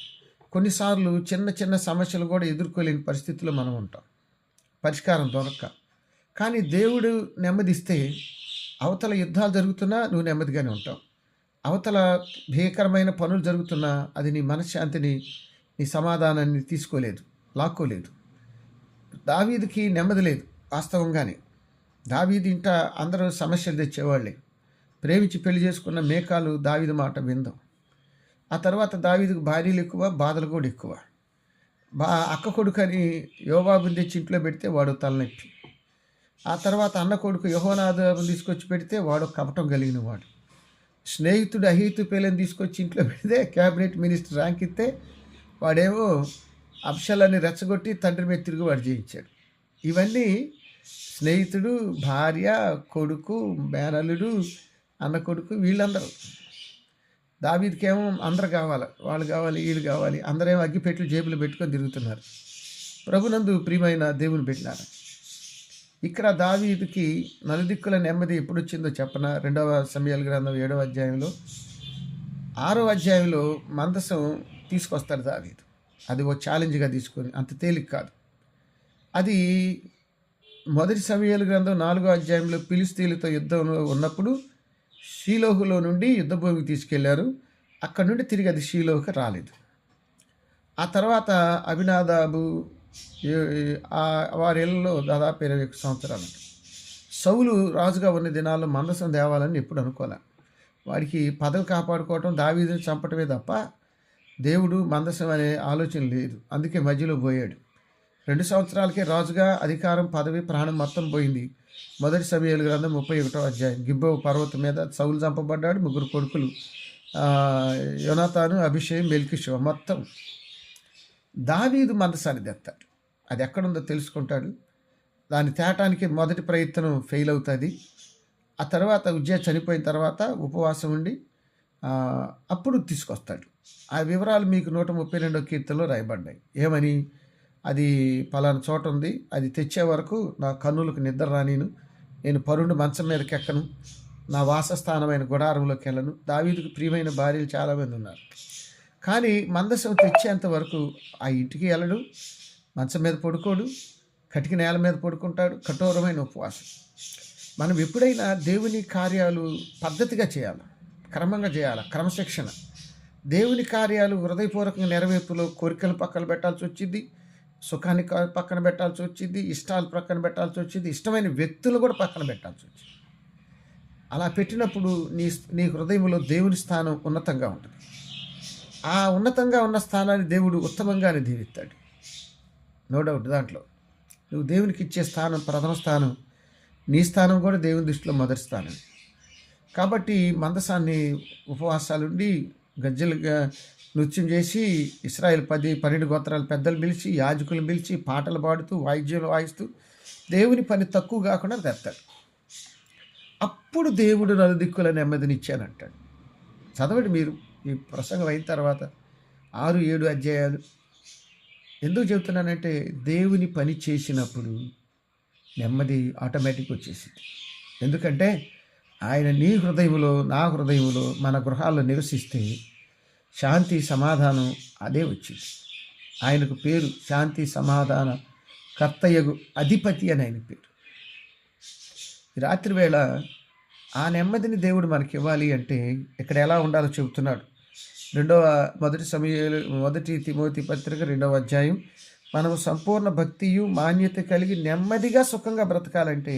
కొన్నిసార్లు చిన్న చిన్న సమస్యలు కూడా ఎదుర్కోలేని పరిస్థితుల్లో మనం ఉంటాం, పరిష్కారం దొరక్క. కానీ దేవుడు నెమ్మదిస్తే అవతల యుద్ధాలు జరుగుతున్నా నువ్వు నెమ్మదిగానే ఉంటావు. అవతల భీకరమైన పనులు జరుగుతున్నా అది నీ మనశ్శాంతిని, నీ సమాధానాన్ని తీసుకోలేదు, లాక్కోలేదు. దావీదుకి నెమ్మది లేదు. వాస్తవంగానే దావీదు ఇంట అందరూ సమస్యలు తెచ్చేవాళ్ళే. ప్రేమించి పెళ్లి చేసుకున్న మేకాలు దావీదు మాట విందాం. ఆ తర్వాత దావీదుకు భార్యలు ఎక్కువ, బాధలు కూడా ఎక్కువ. అక్క కొడుకు అని యోవాబుని తెచ్చి ఇంట్లో పెడితే వాడు తలనొప్పి. ఆ తర్వాత అన్న కొడుకు యెహోనాదాబుని తీసుకొచ్చి పెడితే వాడు కపటం కలిగిన వాడు. స్నేహితుడు అహీతోపెలను తీసుకొచ్చి ఇంట్లో పెడితే క్యాబినెట్ మినిస్టర్ ర్యాంక్ ఇస్తే వాడేమో అబ్షాలోని రెచ్చగొట్టి తండ్రి మీద తిరిగి వాడు చేయించాడు. ఇవన్నీ స్నేహితుడు, భార్య, కొడుకు, మేనల్లుడు, అన్న కొడుకు, వీళ్ళందరూ. దావీదుకేమో అందరు కావాలి, వాళ్ళు కావాలి, వీళ్ళు కావాలి, అందరేమో అగ్గిపెట్లు జేబులు పెట్టుకొని తిరుగుతున్నారు. ప్రభునందు ప్రియమైన దేవుని పెట్టినారు. ఇక్కడ దావీదుకి నలుదిక్కుల నెమ్మది ఎప్పుడు వచ్చిందో చెప్పన. 2వ సమూయేలు గ్రంథం 7వ అధ్యాయంలో 6వ అధ్యాయంలో మందసం తీసుకొస్తాడు దావీదు. అది ఓ ఛాలెంజ్గా తీసుకొని, అంత తేలిక కాదు అది. 1 సమూయేలు గ్రంథం 4వ అధ్యాయంలో ఫిలిష్తీయులతో యుద్ధంలో ఉన్నప్పుడు షీలోహులో నుండి యుద్ధభూమికి తీసుకెళ్లారు. అక్కడ నుండి తిరిగి అది షీలోహుకి రాలేదు. ఆ తర్వాత అబీనాదాబు వారి ఇళ్లలో దాదాపు 21 సంవత్సరాలు. సౌలు రాజుగా ఉన్న దినాల్లో మందసం తేవాలని ఎప్పుడు అనుకోలే. వాడికి పదవి కాపాడుకోవటం, దావీదుని చంపటమే తప్ప దేవుడు మందసం అనే ఆలోచన లేదు. అందుకే మధ్యలో పోయాడు. 2 సంవత్సరాలకే రాజుగా అధికారం, పదవి, ప్రాణం మొత్తం పోయింది. 1 సమూయేలు గ్రంథం 31వ అధ్యాయం. గిబ్బో పర్వతం మీద సౌలు చంపబడ్డాడు. 3 కొడుకులు, యోనాతాను, అభిషేక్, మెల్కీషువ. మొత్తం దావీదు మందసాన్ని తెస్తాడు. అది ఎక్కడుందో తెలుసుకుంటాడు. దాన్ని తేటానికి మొదటి ప్రయత్నం ఫెయిల్ అవుతుంది. ఆ తర్వాత ఉజ్జయ చనిపోయిన తర్వాత ఉపవాసం ఉండి అప్పుడు తీసుకొస్తాడు. ఆ వివరాలు మీకు 132వ కీర్తనలో రాయబడ్డాయి. ఏమని? అది పలానా చోట ఉంది, అది తెచ్చే వరకు నా కన్నులకు నిద్ర రానీను, నేను పరుండు మంచం మీదకి ఎక్కను, నా వాసస్థానమైన గుడారంలోకి వెళ్ళను. దావీదుకు ప్రియమైన భార్యలు చాలామంది ఉన్నారు. కానీ మందసం తెచ్చేంత వరకు ఆ ఇంటికి వెళ్ళడు, మంచం మీద పడుకోడు, కటిక నేల మీద పడుకుంటాడు. కఠోరమైన ఉపవాసం. మనం ఎప్పుడైనా దేవుని కార్యాలు పద్ధతిగా చేయాలి, క్రమంగా చేయాలి, క్రమశిక్షణ. దేవుని కార్యాలు హృదయపూర్వకంగా నెరవేర్పులో కోరికలు పక్కన పెట్టాల్సి వచ్చింది. సుఖాన్ని పక్కన పెట్టాల్సి వచ్చింది, ఇష్టాలు పక్కన పెట్టాల్సి వచ్చింది, ఇష్టమైన వ్యక్తులు కూడా పక్కన పెట్టాల్సి వచ్చింది. అలా పెట్టినప్పుడు నీ హృదయంలో దేవుని స్థానం ఉన్నతంగా ఉంటుంది. ఆ ఉన్నతంగా ఉన్న స్థానాన్ని దేవుడు ఉత్తమంగానే దీవిస్తాడు. నో డౌట్ దాంట్లో. నువ్వు దేవునికి ఇచ్చే స్థానం, ప్రథమ స్థానం, నీ స్థానం కూడా దేవుని దృష్టిలో మొదటి స్థానం. కాబట్టి మందసాన్ని ఉపవాసాలుండి గజ్జలుగా నృత్యం చేసి ఇశ్రాయేల్ 10-12 గోత్రాల పెద్దలు పిలిచి, యాజకులను పిలిచి, పాటలు పాడుతూ, వాయిద్యాలు వాయిస్తూ దేవుని పని తక్కువ కాకుండా తెస్తాడు. అప్పుడు దేవుడు నలుదిక్కుల నెమ్మదినిచ్చానంటాడు. చదవండి మీరు ఈ ప్రసంగం అయిన తర్వాత 6-7 అధ్యాయాలు. ఎందుకు చెబుతున్నానంటే దేవుని పని చేసినప్పుడు నెమ్మది ఆటోమేటిక్ వచ్చేసింది. ఎందుకంటే ఆయన నీ హృదయంలో, నా హృదయంలో, మన గృహాల్లో నివసిస్తే శాంతి సమాధానం అదే వచ్చింది. ఆయనకు పేరు శాంతి సమాధాన కర్తయ్యగు అధిపతి అని ఆయన పేరు. రాత్రి వేళ ఆ నెమ్మదిని దేవుడు మనకి ఇవ్వాలి అంటే ఇక్కడ ఎలా ఉండాలో చెబుతున్నాడు. మొదటి తిమోతి పత్రిక 2వ అధ్యాయం. మనము సంపూర్ణ భక్తియు మాన్యత కలిగి నెమ్మదిగా సుఖంగా బ్రతకాలంటే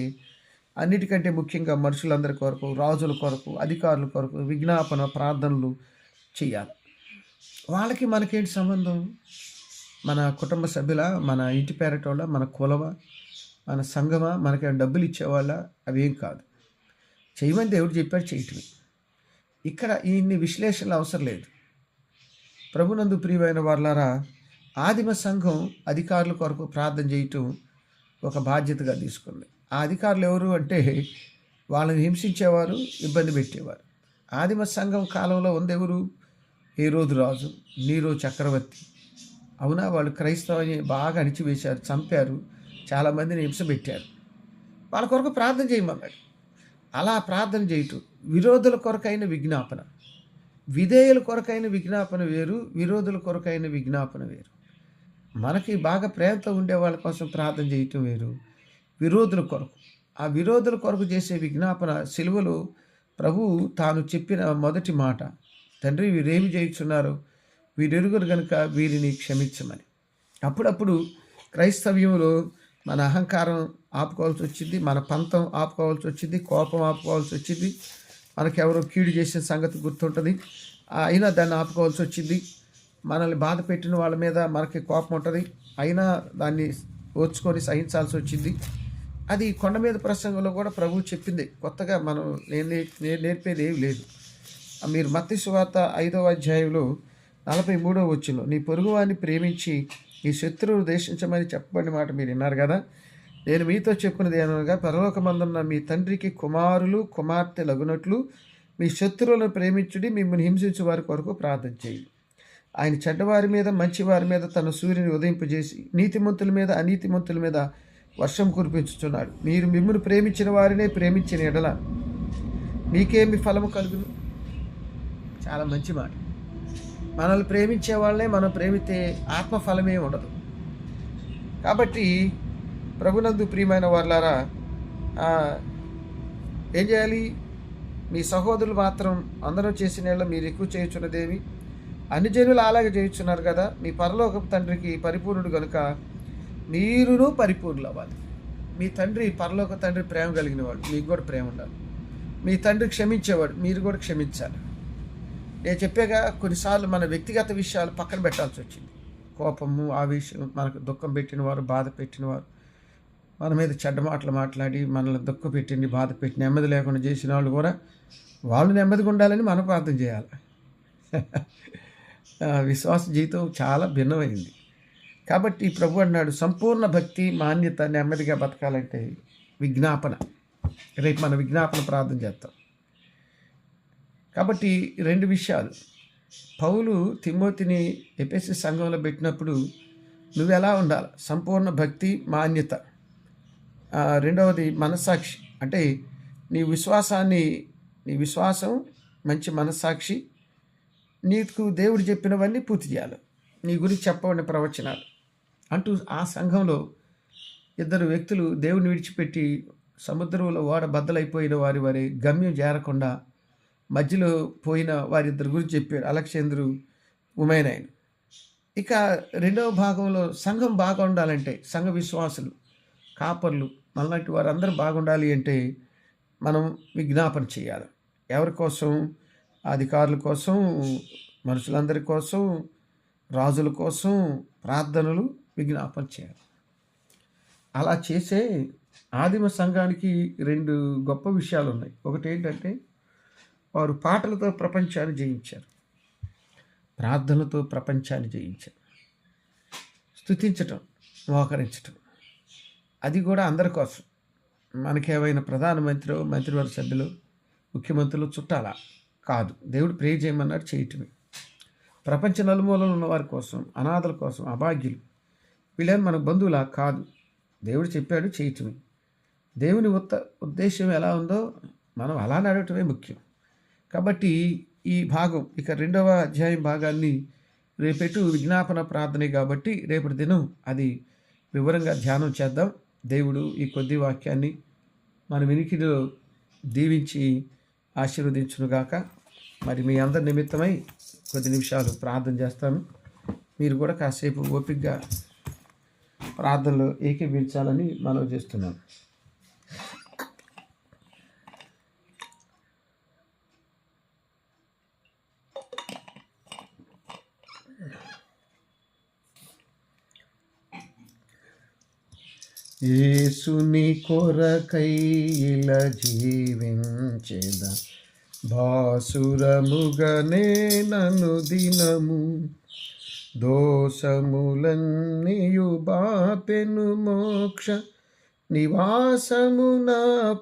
అన్నిటికంటే ముఖ్యంగా మనుషులందరి కొరకు, రాజుల కొరకు, అధికారుల కొరకు విజ్ఞాపన ప్రార్థనలు చేయాలి. వాళ్ళకి మనకేంటి సంబంధం? మన కుటుంబ సభ్యుల, మన ఇంటి పేరటోళ్ళ, మన కులమా, మన సంఘమా, మనకి డబ్బులు ఇచ్చేవాళ్ళ? అవేం కాదు. చేయమని దేవుడు చెప్పాడు, చేయటమే. ఇక్కడ ఇన్ని విశ్లేషణలు అవసరం లేదు. ప్రభునందు ప్రియమైన వారలారా, ఆదిమ సంఘం అధికారుల కొరకు ప్రార్థన చేయటం ఒక బాధ్యతగా తీసుకుంది. ఆ అధికారులు ఎవరు అంటే వాళ్ళని హింసించేవారు, ఇబ్బంది పెట్టేవారు. ఆదిమ సంఘం కాలంలో ఉందెవరు? హేరోదు రాజు, నీరో చక్రవర్తి. అవునా, వాళ్ళు క్రైస్తవాన్ని బాగా అణిచివేశారు, చంపారు, చాలామందిని హింస పెట్టారు. వాళ్ళ కొరకు ప్రార్థన చేయమన్నాడు. అలా ప్రార్థన చేయటం విరోధుల కొరకైన విజ్ఞాపన. విధేయుల కొరకైన విజ్ఞాపన వేరు, విరోధుల కొరకైన విజ్ఞాపన వేరు. మనకి బాగా ప్రేమతో ఉండే వాళ్ళ కోసం ప్రార్థన చేయటం వేరు, విరోధుల కొరకు. ఆ విరోధుల కొరకు చేసే విజ్ఞాపన సిలువలో ప్రభు తాను చెప్పిన మొదటి మాట, తండ్రి వీరేమి చేయుచున్నారో వీరెరుగురు కనుక వీరిని క్షమించమని. అప్పుడప్పుడు క్రైస్తవ్యంలో మన అహంకారం ఆపుకోవాల్సి వచ్చింది, మన పంతం ఆపుకోవాల్సి వచ్చింది, కోపం ఆపుకోవాల్సి వచ్చింది. మనకెవరో కీడు చేసిన సంగతి గుర్తుంటుంది, అయినా దాన్ని ఆపుకోవాల్సి వచ్చింది. మనల్ని బాధ పెట్టిన వాళ్ళ మీద మనకి కోపం ఉంటుంది, అయినా దాన్ని ఓర్చుకొని సహించాల్సి వచ్చింది. అది కొండ మీద ప్రసంగంలో కూడా ప్రభువు చెప్పింది. కొత్తగా మనం నేర్పేది ఏమి లేదు. మీరు మత్తయి సువార్త 5వ అధ్యాయంలో 43వ వచనంలో నీ పొరుగువాన్ని ప్రేమించి ఈ శత్రువును దేశించమని చెప్పబడిన మాట మీరు విన్నారు కదా. నేను మీతో చెప్పుకున్నది ఏమనగా, పరలోకమందున్న మీ తండ్రికి కుమారులు కుమార్తె లగునట్లు మీ శత్రువులను ప్రేమించుడి, మిమ్మల్ని హింసించు వారి కొరకు ప్రార్థన చేయి. ఆయన చెడ్డవారి మీద మంచివారి మీద తన సూర్యుని ఉదయింపజేసి నీతిమంతుల మీద అనీతిమంతుల మీద వర్షం కురిపించుచున్నాడు. మీరు మిమ్మల్ని ప్రేమించిన వారినే ప్రేమించిన ఎడల మీకేమి ఫలము కలుగును? చాలా మంచి మాట. మనల్ని ప్రేమించే వాళ్ళనే మనం ప్రేమితే ఆత్మఫలమే ఉండదు. కాబట్టి ప్రభునందు ప్రియమైన వారలారా, ఏం చేయాలి? మీ సహోదరులు మాత్రం అందరూ చేసిన మీరు ఎక్కువ చేయుచున్నదేమి? అన్ని జనులు అలాగే చేయుచున్నారు కదా. మీ పరలోకపు తండ్రికి పరిపూర్ణుడు కనుక మీరును పరిపూర్ణులు అవ్వాలి. మీ తండ్రి, పరలోక తండ్రి ప్రేమ కలిగిన వాడు, మీకు కూడా ప్రేమ ఉండాలి. మీ తండ్రి క్షమించేవాడు, మీరు కూడా క్షమించాలి. నేను చెప్పాగా, కొన్నిసార్లు మన వ్యక్తిగత విషయాలు పక్కన పెట్టాల్సి వచ్చింది. కోపము, ఆవేశం, మనకు దుఃఖం పెట్టినవారు, బాధ పెట్టినవారు, మన మీద చెడ్డ మాటలు మాట్లాడి మనల్ని దుఃఖ పెట్టింది, బాధ పెట్టి నెమ్మది లేకుండా చేసిన వాళ్ళు కూడా వాళ్ళు నెమ్మదిగా ఉండాలని మనం ప్రార్థన చేయాలి. విశ్వాస జీవితం చాలా భిన్నమైంది. కాబట్టి ప్రభు అన్నాడు, సంపూర్ణ భక్తి, మాన్యత, నెమ్మదిగా బతకాలంటే విజ్ఞాపన. రేపు మన విజ్ఞాపన ప్రార్థన చేస్తాం. కాబట్టి 2 విషయాలు. పౌలు తిమోతిని ఎఫెసు సంఘంలో పెట్టినప్పుడు నువ్వు ఎలా ఉండాలి? సంపూర్ణ భక్తి, మాన్యత. రెండవది మనస్సాక్షి. అంటే నీ విశ్వాసం, మంచి మనస్సాక్షి, నీకు దేవుడు చెప్పినవన్నీ పూర్తి చేయాలి, నీ గురించి చెప్పబడిన ప్రవచనాలు అంటూ. ఆ సంఘంలో 2 వ్యక్తులు దేవుని విడిచిపెట్టి సముద్రంలో ఓడ బద్దలైపోయిన వారి గమ్యం చేరకుండా మధ్యలో పోయిన వారిద్దరి గురించి చెప్పాడు. అలెగ్జాండరు, ఉమైనాయన్. ఇక రెండవ భాగంలో సంఘం బాగుండాలంటే, సంఘ విశ్వాసులు, కాపర్లు మనలాంటి వారందరూ బాగుండాలి అంటే మనం విజ్ఞాపన చేయాలి. ఎవరి కోసం? అధికారుల కోసం, మనుషులందరి కోసం, రాజుల కోసం ప్రార్థనలు, విజ్ఞాపన చేయాలి. అలా చేసే ఆదిమ సంఘానికి 2 గొప్ప విషయాలు ఉన్నాయి. ఒకటి ఏంటంటే, వారు పాటలతో ప్రపంచాన్ని జయించారు, ప్రార్థనలతో ప్రపంచాన్ని జయించారు. స్తుతించటం, మోకరించటం, అది కూడా అందరి కోసం. మనకేమైనా ప్రధానమంత్రి, మంత్రివర్గ సభ్యులు, ముఖ్యమంత్రులు చుట్టాలా? కాదు. దేవుడు ప్రే చేయమన్నాడు, చేయటమే. ప్రపంచ నలుమూలలో ఉన్న వారి కోసం, అనాథల కోసం, అభాగ్యులు, వీళ్ళని మన బంధువులా? కాదు. దేవుడు చెప్పాడు, చేయటమే. దేవుని ఉద్దేశం ఎలా ఉందో మనం అలా నడవటమే ముఖ్యం. కాబట్టి ఈ భాగం, ఇక 2వ అధ్యాయం భాగాన్ని రేపెటు విజ్ఞాపన ప్రార్థనే కాబట్టి రేపటి దినం అది వివరంగా ధ్యానం చేద్దాం. దేవుడు ఈ కొద్ది వాక్యాన్ని మన వినికిడిలో దీవించి ఆశీర్వదించునుగాక. మరి మీ అందరి నిమిత్తమై కొద్ది నిమిషాలు ప్రార్థన చేస్తాను. మీరు కూడా కాసేపు ఓపికగా ప్రార్థనలో ఏకీభవించాలని మనవి చేస్తున్నాను. యేసుని కొరకై ఇలా జీవించేద, భాసురముగనే నన్ను దినము, దోషములన్నీయు బాపెను మోక్ష నివాసమున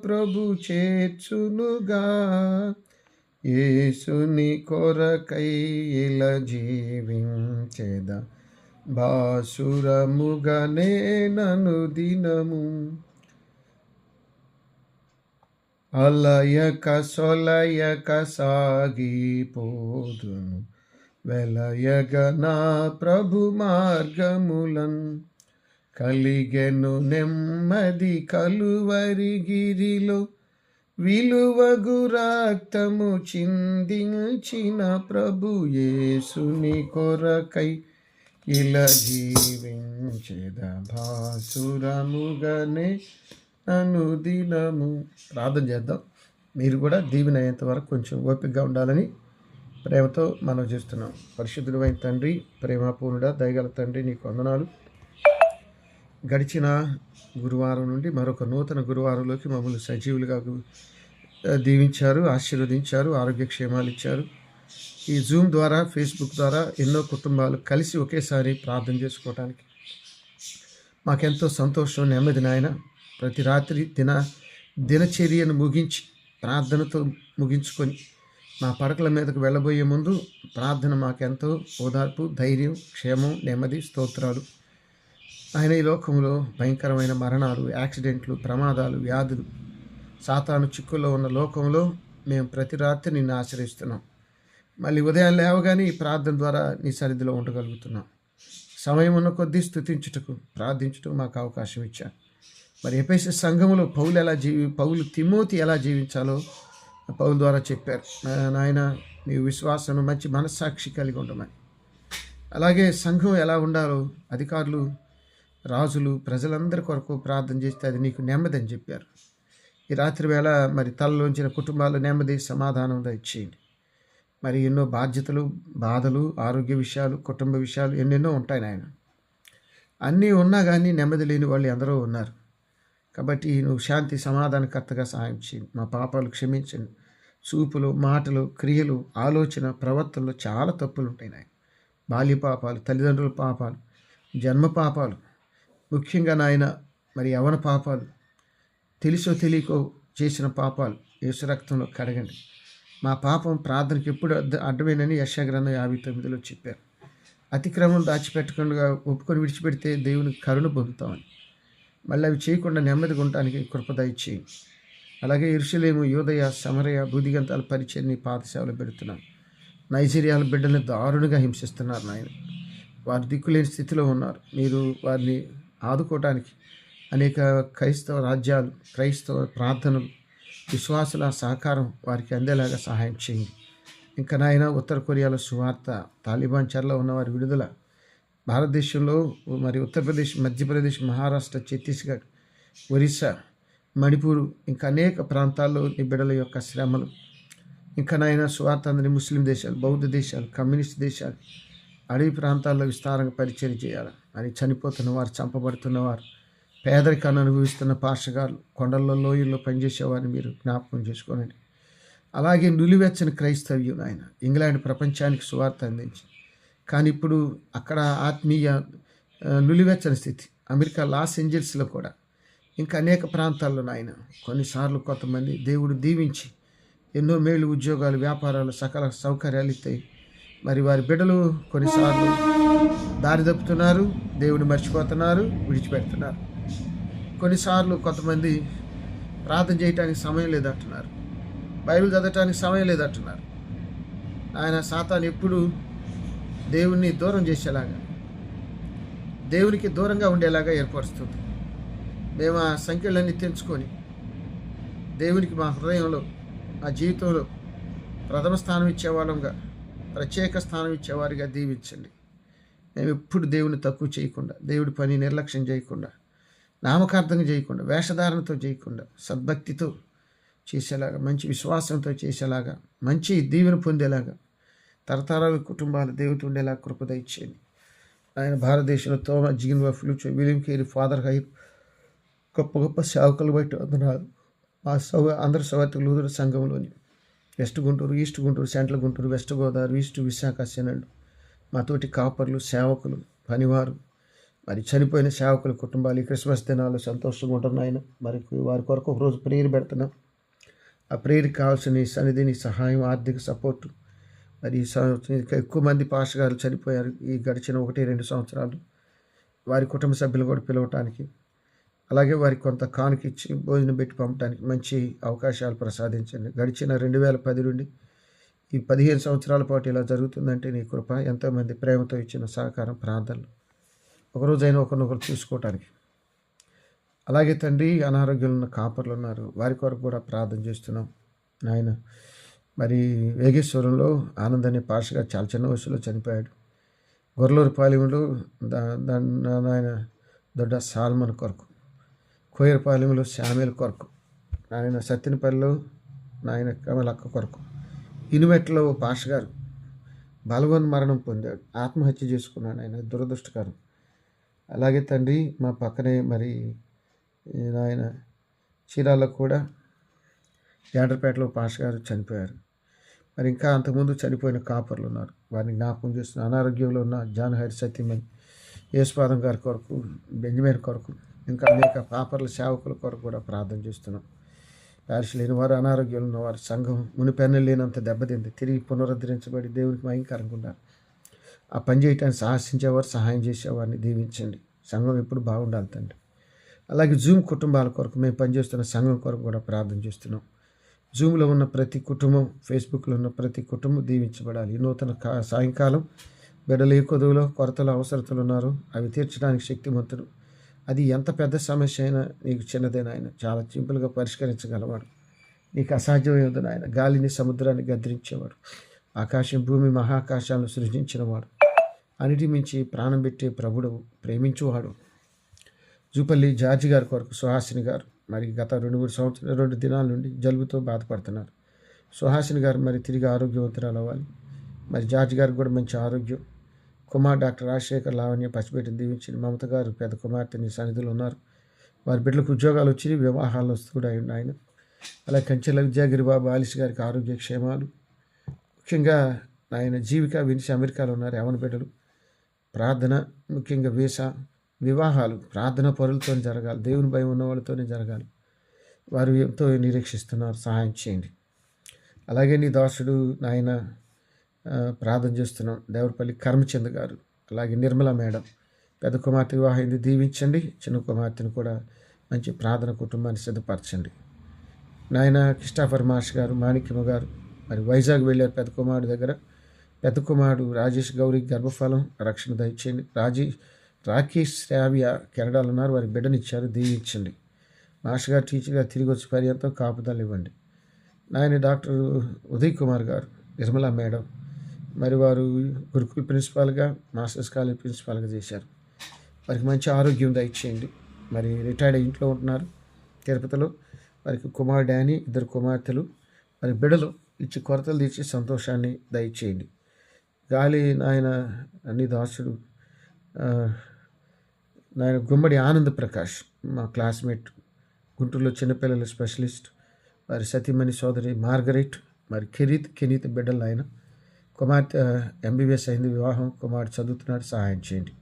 ప్రభు చేర్చునుగా. యేసుని కొరకై ఇలా జీవించేద, భాసురముగనే నన్ను దినము, అలయక సొలయక సాగిపోదును, వెలయగ నా ప్రభు మార్గములన్, కలిగెను నెమ్మది కలువరి గిరిలో, విలువగు రక్తము చిందించిన ప్రభు యేసుని కొరకై ఇలా జీవించేద, భాసురముగనే అనుదినము. ప్రార్థన చేద్దాం. మీరు కూడా దీవెన అయ్యేంత వరకు కొంచెం ఓపికగా ఉండాలని ప్రేమతో మనం చేస్తున్నాం. పరిశుద్ధుడు అయిన తండ్రి, ప్రేమపూర్ణుడా, దయగల తండ్రి, నీకు వందనాలు. గడిచిన గురువారం నుండి మరొక నూతన గురువారంలోకి మమ్మల్ని సజీవులుగా దీవించారు, ఆశీర్వదించారు, ఆరోగ్యక్షేమాలు ఇచ్చారు. ఈ జూమ్ ద్వారా, ఫేస్బుక్ ద్వారా ఎన్నో కుటుంబాలు కలిసి ఒకేసారి ప్రార్థన చేసుకోవటానికి మాకెంతో సంతోషం, నెమ్మది నాయన. ప్రతి రాత్రి దినచర్యను ముగించి, ప్రార్థనతో ముగించుకొని మా పడకల మీదకు వెళ్ళబోయే ముందు ప్రార్థన మాకెంతో ఓదార్పు, ధైర్యం, క్షేమం, నెమ్మది, స్తోత్రాలు. ఆయన ఈ లోకంలో భయంకరమైన మరణాలు, యాక్సిడెంట్లు, ప్రమాదాలు, వ్యాధులు, సాతాను చిక్కుల్లో ఉన్న లోకంలో మేము ప్రతి రాత్రి నిన్ను ఆశ్రయిస్తున్నాం. మళ్ళీ ఉదయం లేవగానే ఈ ప్రార్థన ద్వారా నీ సన్నిధిలో ఉండగలుగుతున్నాం. సమయం ఉన్న కొద్దీ స్తుతించుటకు, ప్రార్థించుటకు మాకు అవకాశం ఇచ్చాను. మరి ఎఫెసు సంఘములో పౌలు తిమోతి ఎలా జీవించాలో పౌలు ద్వారా చెప్పారు. నాయన, నీ విశ్వాసం, మంచి మనస్సాక్షి కలిగి ఉండమని. అలాగే సంఘం ఎలా ఉండాలో అధికారులు, రాజులు, ప్రజలందరి కొరకు ప్రార్థన చేస్తే అది నీకు నెమ్మది అని చెప్పారు. ఈ రాత్రి వేళ మరి తలలోంచిన కుటుంబాల్లో నెమ్మది, సమాధానం దయచేయండి. మరి ఎన్నో బాధ్యతలు, బాధలు, ఆరోగ్య విషయాలు, కుటుంబ విషయాలు ఎన్నెన్నో ఉంటాయి నాయన. అన్నీ ఉన్నా కానీ నెమ్మది లేని వాళ్ళు ఎందరో ఉన్నారు. కాబట్టి నువ్వు శాంతి సమాధానకర్తగా సహాయం చేయండి. మా పాపాలు క్షమించండి. చూపులు, మాటలు, క్రియలు, ఆలోచన, ప్రవర్తనలో చాలా తప్పులు ఉంటాయి నాయన. బాల్య పాపాలు, తల్లిదండ్రుల పాపాలు, జన్మ పాపాలు, ముఖ్యంగా నాయన మరి యవన పాపాలు, తెలుసో తెలియకో చేసిన పాపాలు యేసు రక్తంలో కడగండి. మా పాపం ప్రార్థనకి ఎప్పుడు అడ్డమేనని యెషయా గ్రంథం 59లో చెప్పారు. అతిక్రమం దాచిపెట్టకుండా ఒప్పుకొని విడిచిపెడితే దేవునికి కరుణ పొందుతామని. మళ్ళీ అవి చేయకుండా నెమ్మదిగా ఉండటానికి కృప దయచేయండి. అలాగే యెరూషలేము, యూదయ, సమరయ, బూదిగంతాల పరిచయం నీ పాదసేవలు పెడుతున్నాను. నైజీరియాల బిడ్డల్ని దారుణంగా హింసిస్తున్నారు నాయన. వారు దిక్కులేని స్థితిలో ఉన్నారు. మీరు వారిని ఆదుకోవడానికి అనేక క్రైస్తవ రాజ్యాలు, క్రైస్తవ ప్రార్థనలు, విశ్వాసుల సహకారం వారికి అందేలాగా సహాయం చేయండి. ఇంకా నాయన, ఉత్తర కొరియాలో సువార్త, తాలిబాన్ చెరలో ఉన్నవారి విడుదల, భారతదేశంలో మరి ఉత్తరప్రదేశ్, మధ్యప్రదేశ్, మహారాష్ట్ర, ఛత్తీస్గఢ్, ఒరిస్సా, మణిపూర్ ఇంకా అనేక ప్రాంతాల్లో నీ బిడ్డల యొక్క శ్రమలు, ఇంకా నాయన సువార్తందని ముస్లిం దేశాలు, బౌద్ధ దేశాలు, కమ్యూనిస్ట్ దేశాలు, అడవి ప్రాంతాల్లో విస్తారంగా పరిచయం చేయాలి. అని చనిపోతున్న వారు, చంపబడుతున్న వారు, పేదరికాన్ని అనుభవిస్తున్న పాషగాళ్ళు, కొండల్లో లోయల్లో పనిచేసేవారిని మీరు జ్ఞాపకం చేసుకోనండి. అలాగే నులివెచ్చని క్రైస్తవ్యం ఆయన ఇంగ్లాండ్ ప్రపంచానికి సువార్త అందించి, కానీ ఇప్పుడు అక్కడ ఆత్మీయ నులివెచ్చని స్థితి. అమెరికా లాస్ ఏంజల్స్లో కూడా ఇంకా అనేక ప్రాంతాల్లో నాయన కొన్నిసార్లు కొంతమంది దేవుడు దీవించి ఎన్నో మేలు, ఉద్యోగాలు, వ్యాపారాలు, సకల సౌకర్యాలు ఇస్తాయి. మరి వారి బిడ్డలు కొన్నిసార్లు దారి తప్పుతున్నారు, దేవుని మర్చిపోతున్నారు, విడిచిపెడుతున్నారు. కొన్నిసార్లు కొంతమంది ప్రార్థన చేయటానికి సమయం లేదంటున్నారు, బైబిల్ చదవటానికి సమయం లేదంటున్నారు. ఆయన సాతాను ఎప్పుడు దేవుణ్ణి దూరం చేసేలాగా, దేవునికి దూరంగా ఉండేలాగా ఏర్పరుస్తుంది. మేము ఆ సంఖ్యలన్నీ తెంచుకొని దేవునికి మా హృదయంలో, మా జీవితంలో ప్రథమ స్థానం ఇచ్చేవాళ్ళంగా, ప్రత్యేక స్థానం ఇచ్చేవారిగా దీవించండి. మేము ఎప్పుడు దేవుని తక్కువ చేయకుండా, దేవుడి పని నిర్లక్ష్యం చేయకుండా, నామకార్థంగా చేయకుండా, వేషధారణతో చేయకుండా, సద్భక్తితో చేసేలాగా, మంచి విశ్వాసంతో చేసేలాగా, మంచి దీవెన పొందేలాగా, తరతరాల కుటుంబాలు దేవుడితో ఉండేలా కృప దయచేయండి. ఆయన భారతదేశంలో తోమా, జిగిన్వా, ఫ్లూచో, విలియం కేరీ, ఫాదర్ హైర్, గొప్ప గొప్ప సేవకులు బట్టి వందనాలు. మా అందరి సవర్తకులు లూథరన్ సంఘంలోని west Guntur, east Guntur, central Guntur, west Godavari, east Visakha, సెనళ్ళు, మా తోటి కాపర్లు, సేవకులు, పనివారు, మరి చనిపోయిన సేవకుల కుటుంబాలు ఈ క్రిస్మస్ దినాలు సంతోషంగా ఉంటున్నాయన. మరి వారి కొరకు ఒకరోజు ప్రేయర్ పెడుతున్నాం. ఆ ప్రేయర్కి కావాల్సిన సన్నిధిని, సహాయం, ఆర్థిక సపోర్టు. మరి ఇంకా ఎక్కువ మంది పాస్టర్ చనిపోయారు ఈ గడిచిన 1-2 సంవత్సరాలు. వారి కుటుంబ సభ్యులు కూడా పిలవటానికి, అలాగే వారికి కొంత కానుక ఇచ్చి భోజనం పెట్టి పంపడానికి మంచి అవకాశాలు ప్రసాదించండి. గడిచిన 2010 నుండి ఈ 15 సంవత్సరాల పాటు ఇలా జరుగుతుందంటే నీ కృప. ఎంతోమంది ప్రేమతో ఇచ్చిన సహకారం, ప్రార్థనలు, ఒకరోజైనా ఒకరినొకరు చూసుకోవటానికి. అలాగే తండ్రి, అనారోగ్యాలు ఉన్న కాపర్లు ఉన్నారు, వారి కొరకు కూడా ప్రార్థన చేస్తున్నాం నాయన. మరి వేగేశ్వరంలో ఆనంద్ అనే పాషగా చాలా చిన్న వయసులో చనిపోయాడు. గొర్లూరు పాలెంలో నాయన దొడ్డ సాల్మన్ కొరకు, కోయరపాలెంలో శామ్యుల్ కొరకు, నాయన సత్యనపల్లిలో నాయన కమలక్క కొరకు, ఇనుమెట్లో పాషగారు బలవన్ మరణం పొందాడు, ఆత్మహత్య చేసుకున్నాడు. ఆయన దురదృష్టకరం. అలాగే తండ్రి, మా పక్కనే మరి నాయన చీరాల్లో కూడా జాండ్రపేటలో పాషగారు చనిపోయారు. మరి ఇంకా అంతకుముందు చనిపోయిన కాపర్లు ఉన్నారు, వారిని జ్ఞాపకం చేస్తున్న. అనారోగ్యంలో ఉన్న జాన్ హైర్, సత్యమణి, యేసుపాదం గారి కొరకు, బెంజమిన్ కొరకు, ఇంకా అనేక కాపర్ల సేవకుల కొరకు కూడా ప్రార్థన చేస్తున్నాం. ప్యారిస్ లేని వారు, అనారోగ్యంలో ఉన్నవారు, సంఘం మునిపెన్నెలు లేనంత దెబ్బతింది, తిరిగి పునరుద్ధరించబడి దేవునికి భయంకరంగా ఉన్నారు. ఆ పని చేయటానికి సాహసించేవారు, సహాయం చేసేవారిని దీవించండి. సంఘం ఎప్పుడు బాగుండాలి తండ్రి. అలాగే జూమ్ కుటుంబాల కొరకు, మేము పనిచేస్తున్న సంఘం కొరకు కూడా ప్రార్థన చేస్తున్నాం. జూమ్లో ఉన్న ప్రతి కుటుంబం, ఫేస్బుక్లో ఉన్న ప్రతి కుటుంబం దీవించబడాలి. నూతన సాయంకాలం బిడ్డలు ఏ కొదువులో, కొరతలు, అవసరతలు ఉన్నారు, అవి తీర్చడానికి శక్తిమంతుడు. అది ఎంత పెద్ద సమస్య అయినా నీకు చిన్నదే నాయన, చాలా సింపుల్గా పరిష్కరించగలవాడు. నీకు అసాధ్యమైంది నాయన. గాలిని, సముద్రాన్ని గద్దించేవాడు, ఆకాశం, భూమి, మహాకాశాలను సృజించినవాడు, అన్నిటి మించి ప్రాణం పెట్టే ప్రభుడు, ప్రేమించువాడు. జూపల్లి జార్జి గారి కొరకు సుహాసిని గారు మరి గత 2 దినాల నుండి జలుబుతో బాధపడుతున్నారు. సుహాసిని గారు మరి తిరిగి ఆరోగ్యవంతురాలు అవ్వాలి. మరి జార్జి గారికి కూడా మంచి ఆరోగ్యం. కుమార్ డాక్టర్ రాజశేఖర్, లావణ్య, పసిబిడ్డను దీవించిన. మమత గారు పెద్ద కుమార్తె నీ సన్నిధిలో ఉన్నారు. వారి బిడ్డలకు ఉద్యోగాలు వచ్చి వివాహాల్లో వస్తుడు ఆయన. అలా కంచెల విద్యాగిరి బాబు, ఆలిస్ గారికి ఆరోగ్య క్షేమాలు. ముఖ్యంగా ఆయన జీవిక, వినిసి అమెరికాలో ఉన్నారు. యవన బిడ్డలు ప్రార్థన, ముఖ్యంగా వివాహాలు ప్రార్థన పరులతో జరగాలి, దేవుని భయం ఉన్న వాళ్ళతోనే జరగాలి. వారు ఎంతో నిరీక్షిస్తున్నారు, సహాయం చేయండి. అలాగే నీ దాసుడు నాయన ప్రార్థన చేస్తున్నాం. దేవరపల్లి కర్మచంద్ గారు, అలాగే నిర్మల మేడం, పెద్ద కుమార్తె వివాహం దీవించండి. చిన్న కుమార్తెను కూడా మంచి ప్రార్థన కుటుంబాన్ని సిద్ధపరచండి నాయన. క్రిస్టాఫర్ మాష్ గారు, మాణిక్యమ గారు మరి వైజాగ్ వెళ్ళారు పెద్ద కుమారుడు దగ్గర. పెద్ద కుమారుడు రాజేష్ గౌరీ గర్భఫలం రక్షణ దయచేయండి. రాకేష్, శ్రావ్య కెనడాలో ఉన్నారు, వారి బిడ్డనిచ్చారు, దీవించండి. మాస్టర్ గారు టీచర్గా తిరిగి వచ్చి పర్యంతం కాపుదలు ఇవ్వండి నాయన. డాక్టర్ ఉదయ్ కుమార్ గారు, నిర్మలా మేడం మరి వారు గురుకుల ప్రిన్సిపాల్గా, మాస్టర్స్ కాలేజ్ ప్రిన్సిపాల్గా చేశారు. వారికి మంచి ఆరోగ్యం దయచేయండి. మరి రిటైర్డ్ ఇంట్లో ఉంటున్నారు తిరుపతిలో. వారికి కుమారుడు డానీ, 2 కుమార్తెలు, మరి బిడలు ఇచ్చి కొరతలు తీర్చి సంతోషాన్ని దయచేయండి. గాలి నాయన అన్ని దాసుడు నాయన గుమ్మడి ఆనంద్ ప్రకాష్, మా క్లాస్మేట్, గుంటూరులో చిన్నపిల్లల స్పెషలిస్ట్, వారి సతీమణి సోదరి మార్గరెట్, మరి కెనీత్ బిడ్డలు ఆయన. కుమార్తె ఎంబీబీఎస్ అయింది, వివాహం, కుమారుడు చదువుతున్నాడు, సహాయం చేయండి.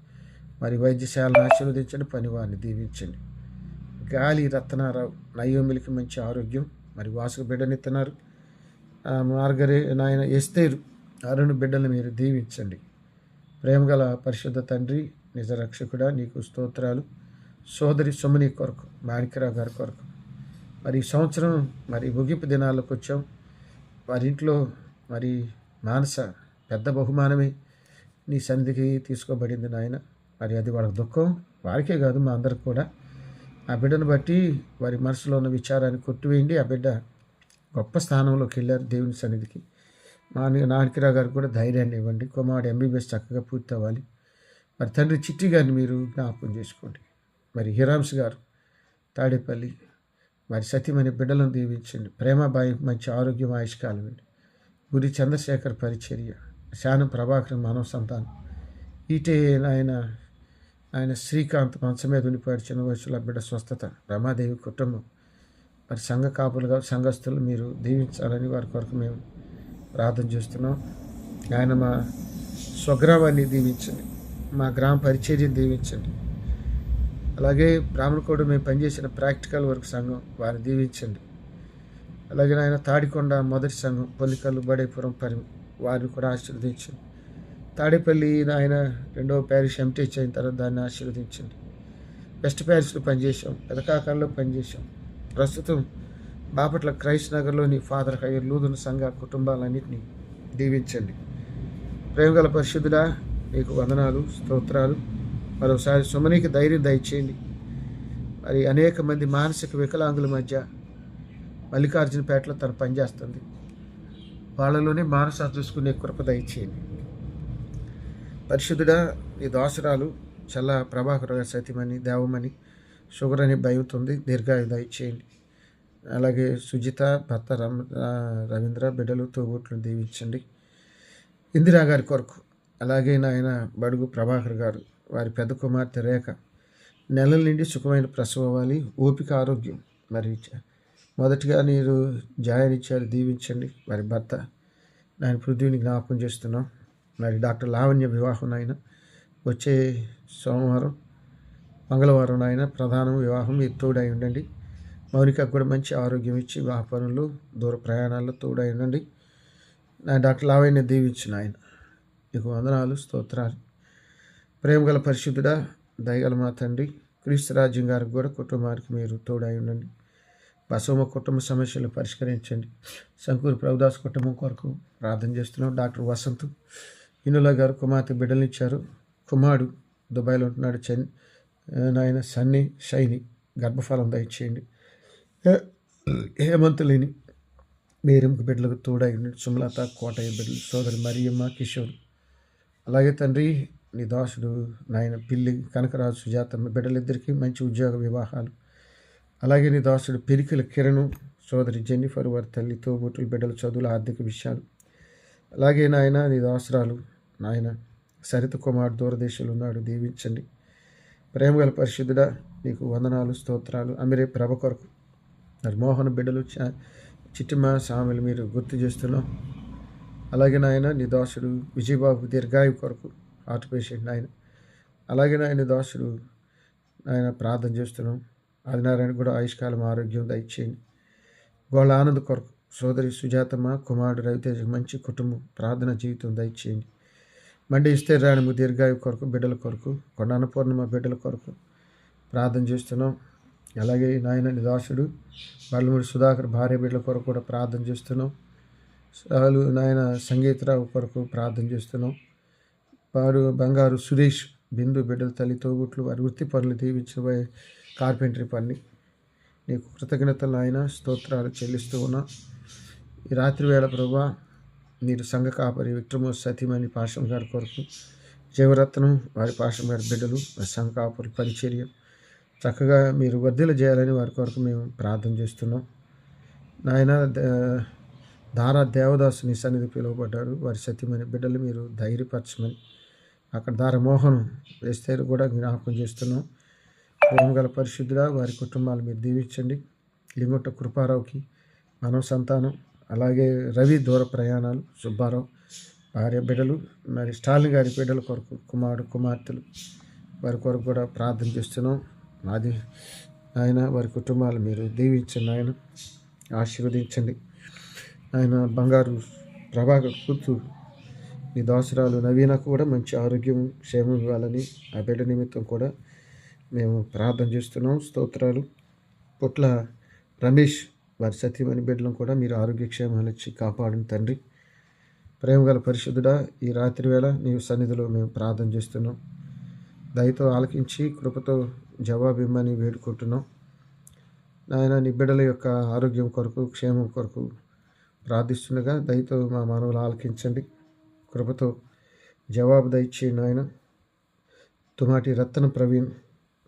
మరి వైద్యశాలను ఆశీర్వదించండి, పని వారిని దీవించండి. గాలి రత్నారావు, నయోమిలికి మంచి ఆరోగ్యం, మరి వాసుకు బిడ్డనిస్తున్నారు. మార్గరే నాయన ఎస్తేరు, అరుణ్ బిడ్డలు మీరు దీవించండి. ప్రేమగల పరిశుద్ధ తండ్రి, నిజ రక్షకుడా, నీకు స్తోత్రాలు. సోదరి సుమని కొరకు, మాణిక్యరావు గారి కొరకు, మరి ఈ సంవత్సరం మరి ముగింపు దినాలకు వచ్చాం. వారి ఇంట్లో మరి మానస పెద్ద బహుమానమే నీ సన్నిధికి తీసుకోబడింది నాయన. మరి అది వాళ్ళ దుఃఖం, వారికే కాదు మా అందరికి కూడా. ఆ బిడ్డను బట్టి వారి మనసులో ఉన్న విచారాన్ని కొట్టివేయండి. ఆ బిడ్డ గొప్ప స్థానంలోకి వెళ్ళారు దేవుని సన్నిధికి. నాయకరావు గారికి కూడా ధైర్యాన్ని ఇవ్వండి. కుమారుడు ఎంబీబీఎస్ చక్కగా పూర్తి అవ్వాలి. మరి తండ్రి చిట్టి గారిని మీరు జ్ఞాపకం చేసుకోండి. మరి హిరాంశ్ గారు తాడేపల్లి, మరి సతీమణి బిడ్డలను దీవించండి. ప్రేమబాయి మంచి ఆరోగ్యం, ఆయుష్కాలం అండి. గురి చంద్రశేఖర్ పరిచర్య, శానం ప్రభాకర్ మానవ సంతానం, ఈటే ఆయన శ్రీకాంత్ మంచం మీద ఉండిపోయాడు, చిన్న వయసులో బిడ్డ స్వస్థత, రమాదేవి కుటుంబం, మరి సంఘ కాపులుగా సంఘస్థులు మీరు దీవించాలని వారి కొరకు మేము ప్రార్థన చేస్తున్నాం. ఆయన మా స్వగ్రామాన్ని దీవించండి, మా గ్రామ పరిచర్యను దీవించండి. అలాగే బ్రాహ్మణకోడు మేము పనిచేసిన ప్రాక్టికల్ వర్క్ సంఘం వారిని దీవించండి. అలాగే ఆయన తాడికొండ మొదటి సంఘం, పొల్లికల్లు, బడేపురం, పరి వారిని కూడా ఆశీర్వదించండి. తాడేపల్లి ఆయన 2వ ప్యారిష్ ఎంటీహెచ్ అయిన తర్వాత దాన్ని ఆశీర్వదించండి. వెస్ట్ ప్యారిస్లో పనిచేసాం, పెదకాకంలో పనిచేసాం. ప్రస్తుతం బాపట్ల క్రైస్ట్ నగర్లోని ఫాదర్ హయ్యర్ లూథరన్ సంఘ కుటుంబాలన్నింటినీ దీవించండి. ప్రేమగల పరిశుద్ధుడా, నీకు వందనాలు, స్తోత్రాలు. మరోసారి సుమనికి ధైర్యం దయచేయండి. మరి అనేక మంది మానసిక వికలాంగుల మధ్య మల్లికార్జునపేటలో తను పనిచేస్తుంది. వాళ్ళలోనే మానస చూసుకునే కృప దయచేయండి. పరిశుద్ధుడా, నీ దాసురాలు చల్ల ప్రభాకర్ గారి సతీమణి దేవమణి షుగర్ అని భయవుతుంది, దీర్ఘాయు దయచేయండి. అలాగే సుజిత భర్త రవీంద్ర బిడ్డలు తోబుట్లను దీవించండి. ఇందిరా గారి కొరకు, అలాగే నాయన బడుగు ప్రభాకర్ గారు, వారి పెద్ద కుమార్తె రేఖ నెలల నుండి సుఖమైన ప్రసవం అవ్వాలి, ఓపిక, ఆరోగ్యం. మరి మొదటిగా మీరు జాయనిచ్చారు, దీవించండి. వారి భర్త నాయన పృథ్వీని జ్ఞాపకం చేస్తున్నాం. మరి డాక్టర్ లావణ్య వివాహం నాయన వచ్చే సోమవారం, మంగళవారం నాయన ప్రధానం వివాహం, మీరు తోడై ఉండండి. మౌనికకు కూడా మంచి ఆరోగ్యం ఇచ్చి వివాహ పనులు, దూర ప్రయాణాల్లో తోడై ఉండండి. నా డాక్టర్ లావణ్య దీవించిన ఆయన, నీకు వందనాలు, స్తోత్రాలు. ప్రేమగల పరిశుద్ధుడా, దయగల మా తండ్రి, క్రీస్తు రాజ్యం గారికి కూడా కుటుంబానికి మీరు తోడై ఉండండి. బసవమ కుటుంబ సమస్యలు పరిష్కరించండి. శంకూరు ప్రభుదాస్ కుటుంబం కొరకు ప్రార్థన చేస్తున్నాం. డాక్టర్ వసంత్ ఇనుల గారు కుమార్తె బిడ్డలనిచ్చారు. కుమారుడు దుబాయ్లో ఉంటున్నాడు, నాయన సన్నీ షైని గర్భఫలం దయచేయండి. హేమంతులేని మేరంకు బిడ్డలకు తోడై ఉండండి. సుమలత కోటయ్య బిడ్డలు, సోదరి మరియమ్మ, కిషోర్. అలాగే తండ్రి నీ దాసుడు నాయన పిల్లి కనకరాజు, సుజాతమ్మ బిడ్డలిద్దరికీ మంచి ఉద్యోగ వివాహాలు. అలాగే నీ దాసుడు పెరికల కిరణు, సోదరి జెన్నిఫర్, వారి తల్లి, తోబుట్టుల బిడ్డల చదువుల ఆర్థిక విషయాలు. అలాగే నాయన నీ దాసురాలు నాయన సరిత కుమార్ దూరదేశంలో ఉన్నాడు, దీవించండి. ప్రేమగల పరిశుద్ధుడా, నీకు వందనాలు, స్తోత్రాలు. అమిరే ప్రభ కొరకు, మరి మోహన బిడ్డలు, చిట్టిమ సామెలు మీరు గుర్తు చేస్తున్నాం. అలాగే నాయన నీ దాసుడు విజయబాబు దీర్ఘాయు కొరకు, హార్ట్ పేషెంట్ నాయన. అలాగే నాయన దాసుడు నాయన ప్రార్థన చేస్తున్నాం. ఆదినారాయణ కూడా ఆయుష్కాలం, ఆరోగ్యం దయచేయండి. వాళ్ళ ఆనంద్ కొరకు, సోదరి సుజాతమ్మ, కుమారుడు రవితేజ మంచి కుటుంబం, ప్రార్థన జీవితం దయచేయండి. మండి ఇస్తే రాణిము దీర్ఘాయు కొరకు, బిడ్డల కొరకు, కొండ అన్నపూర్ణమ బిడ్డల కొరకు ప్రార్థన చేస్తున్నాం. అలాగే నాయన నిదాసుడు బళ్ళమూడి సుధాకర్ భార్య బిడ్డల కొరకు కూడా ప్రార్థన చేస్తున్నాం. నాయన సంగీతరావు కొరకు ప్రార్థన చేస్తున్నాం. వారు బంగారు సురేష్ బిందు బిడ్డల తల్లి, తోబుట్లు, వారి వృత్తి పనులు దీవించిన కార్పెంటరీ పని నీకు కృతజ్ఞతలు ఆయన స్తోత్రాలు చెల్లిస్తూ ఉన్నా. ఈ రాత్రి వేళ ప్రభువా మీరు సంఘ కాపరి విక్రమోస్ సతీమణి పాషం గారి కొరకు, జీవరత్నం వారి పాషం గారి బిడ్డలు, సంఘ కాపరి పరిచర్య చక్కగా మీరు వర్ధిల్ల చేయాలని వారి కొరకు మేము ప్రార్థన చేస్తున్నాం. నాయన దారా దేవదాసుని సన్నిధి పిలువబడ్డారు. వారి సతీమణి బిడ్డలు మీరు ధైర్యపరచమని, అక్కడ దారమోహనం వేస్తే కూడా జ్ఞాపకం చేస్తున్నాం. ప్రేమగల పరిశుద్ధుడా వారి కుటుంబాలు మీరు దీవించండి. లింగొట్ట కృపారావుకి మనవ సంతానం, అలాగే రవి దూర ప్రయాణాలు, సుబ్బారావు భార్య బిడ్డలు, మరి స్టాలిన్ గారి బిడ్డల కొరకు కుమారుడు కుమార్తెలు వారి కొరకు కూడా ప్రార్థన చేస్తున్నాం. అది ఆయన వారి కుటుంబాలు మీరు దీవించండి, ఆయన ఆశీర్వదించండి. ఆయన బంగారు ప్రభాకర్ కూతురు మీ దాసురాలు నవీనకు కూడా మంచి ఆరోగ్యం క్షేమం ఇవ్వాలని ఆ బిడ్డ నిమిత్తం కూడా మేము ప్రార్థన చేస్తున్నాం. స్తోత్రాలు. పుట్ల రమేష్ వారి సతీమణి బిడ్డలను కూడా మీరు ఆరోగ్య క్షేమాలు ఇచ్చి కాపాడిన తండ్రి. ప్రేమగల పరిశుద్ధుడా ఈ రాత్రి వేళ నీవు సన్నిధిలో మేము ప్రార్థన చేస్తున్నాం. దయతో ఆలకించి కృపతో జవాబు ఇమ్మని వేడుకుంటున్నాం. నాయన నీ బిడ్డల యొక్క ఆరోగ్యం కొరకు క్షేమం కొరకు ప్రార్థిస్తుండగా దయతో మా మానవులు ఆలకించండి. కృపతో జవాబు దయచేయండి. నాయన తుమాటి రత్న ప్రవీణ్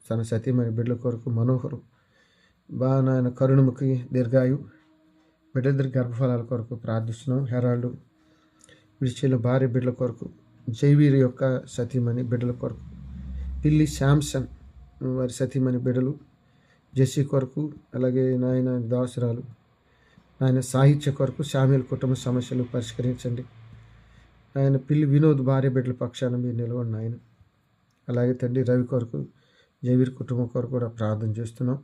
తన సతీమణి బిడ్డల కొరకు మనోహరం నాయన కరుణముఖి దీర్ఘాయు బిడ్డలిద్దరి గర్భఫలాల కొరకు ప్రార్థిస్తున్నాం. హెరాల్డ్ విడిచిన భార్య బిడ్డల కొరకు, జైవీర్ యొక్క సతీమణి బిడ్డల కొరకు, పిల్లి శాంసన్ వారి సతీమణి బిడ్డలు జెస్సీ కొరకు, అలాగే నాయన దాసురాలు ఆయన సాహిత్య కొరకు శామ్యుల కుటుంబ సమస్యలు పరిష్కరించండి. ఆయన పిల్లి వినోద్ భార్య బిడ్డల పక్షాన మీరు నిలవండి ఆయన. అలాగే తండ్రి రవి కొరకు, జైవీర్ కుటుంబం కొరకు కూడా ప్రార్థన చేస్తున్నాం.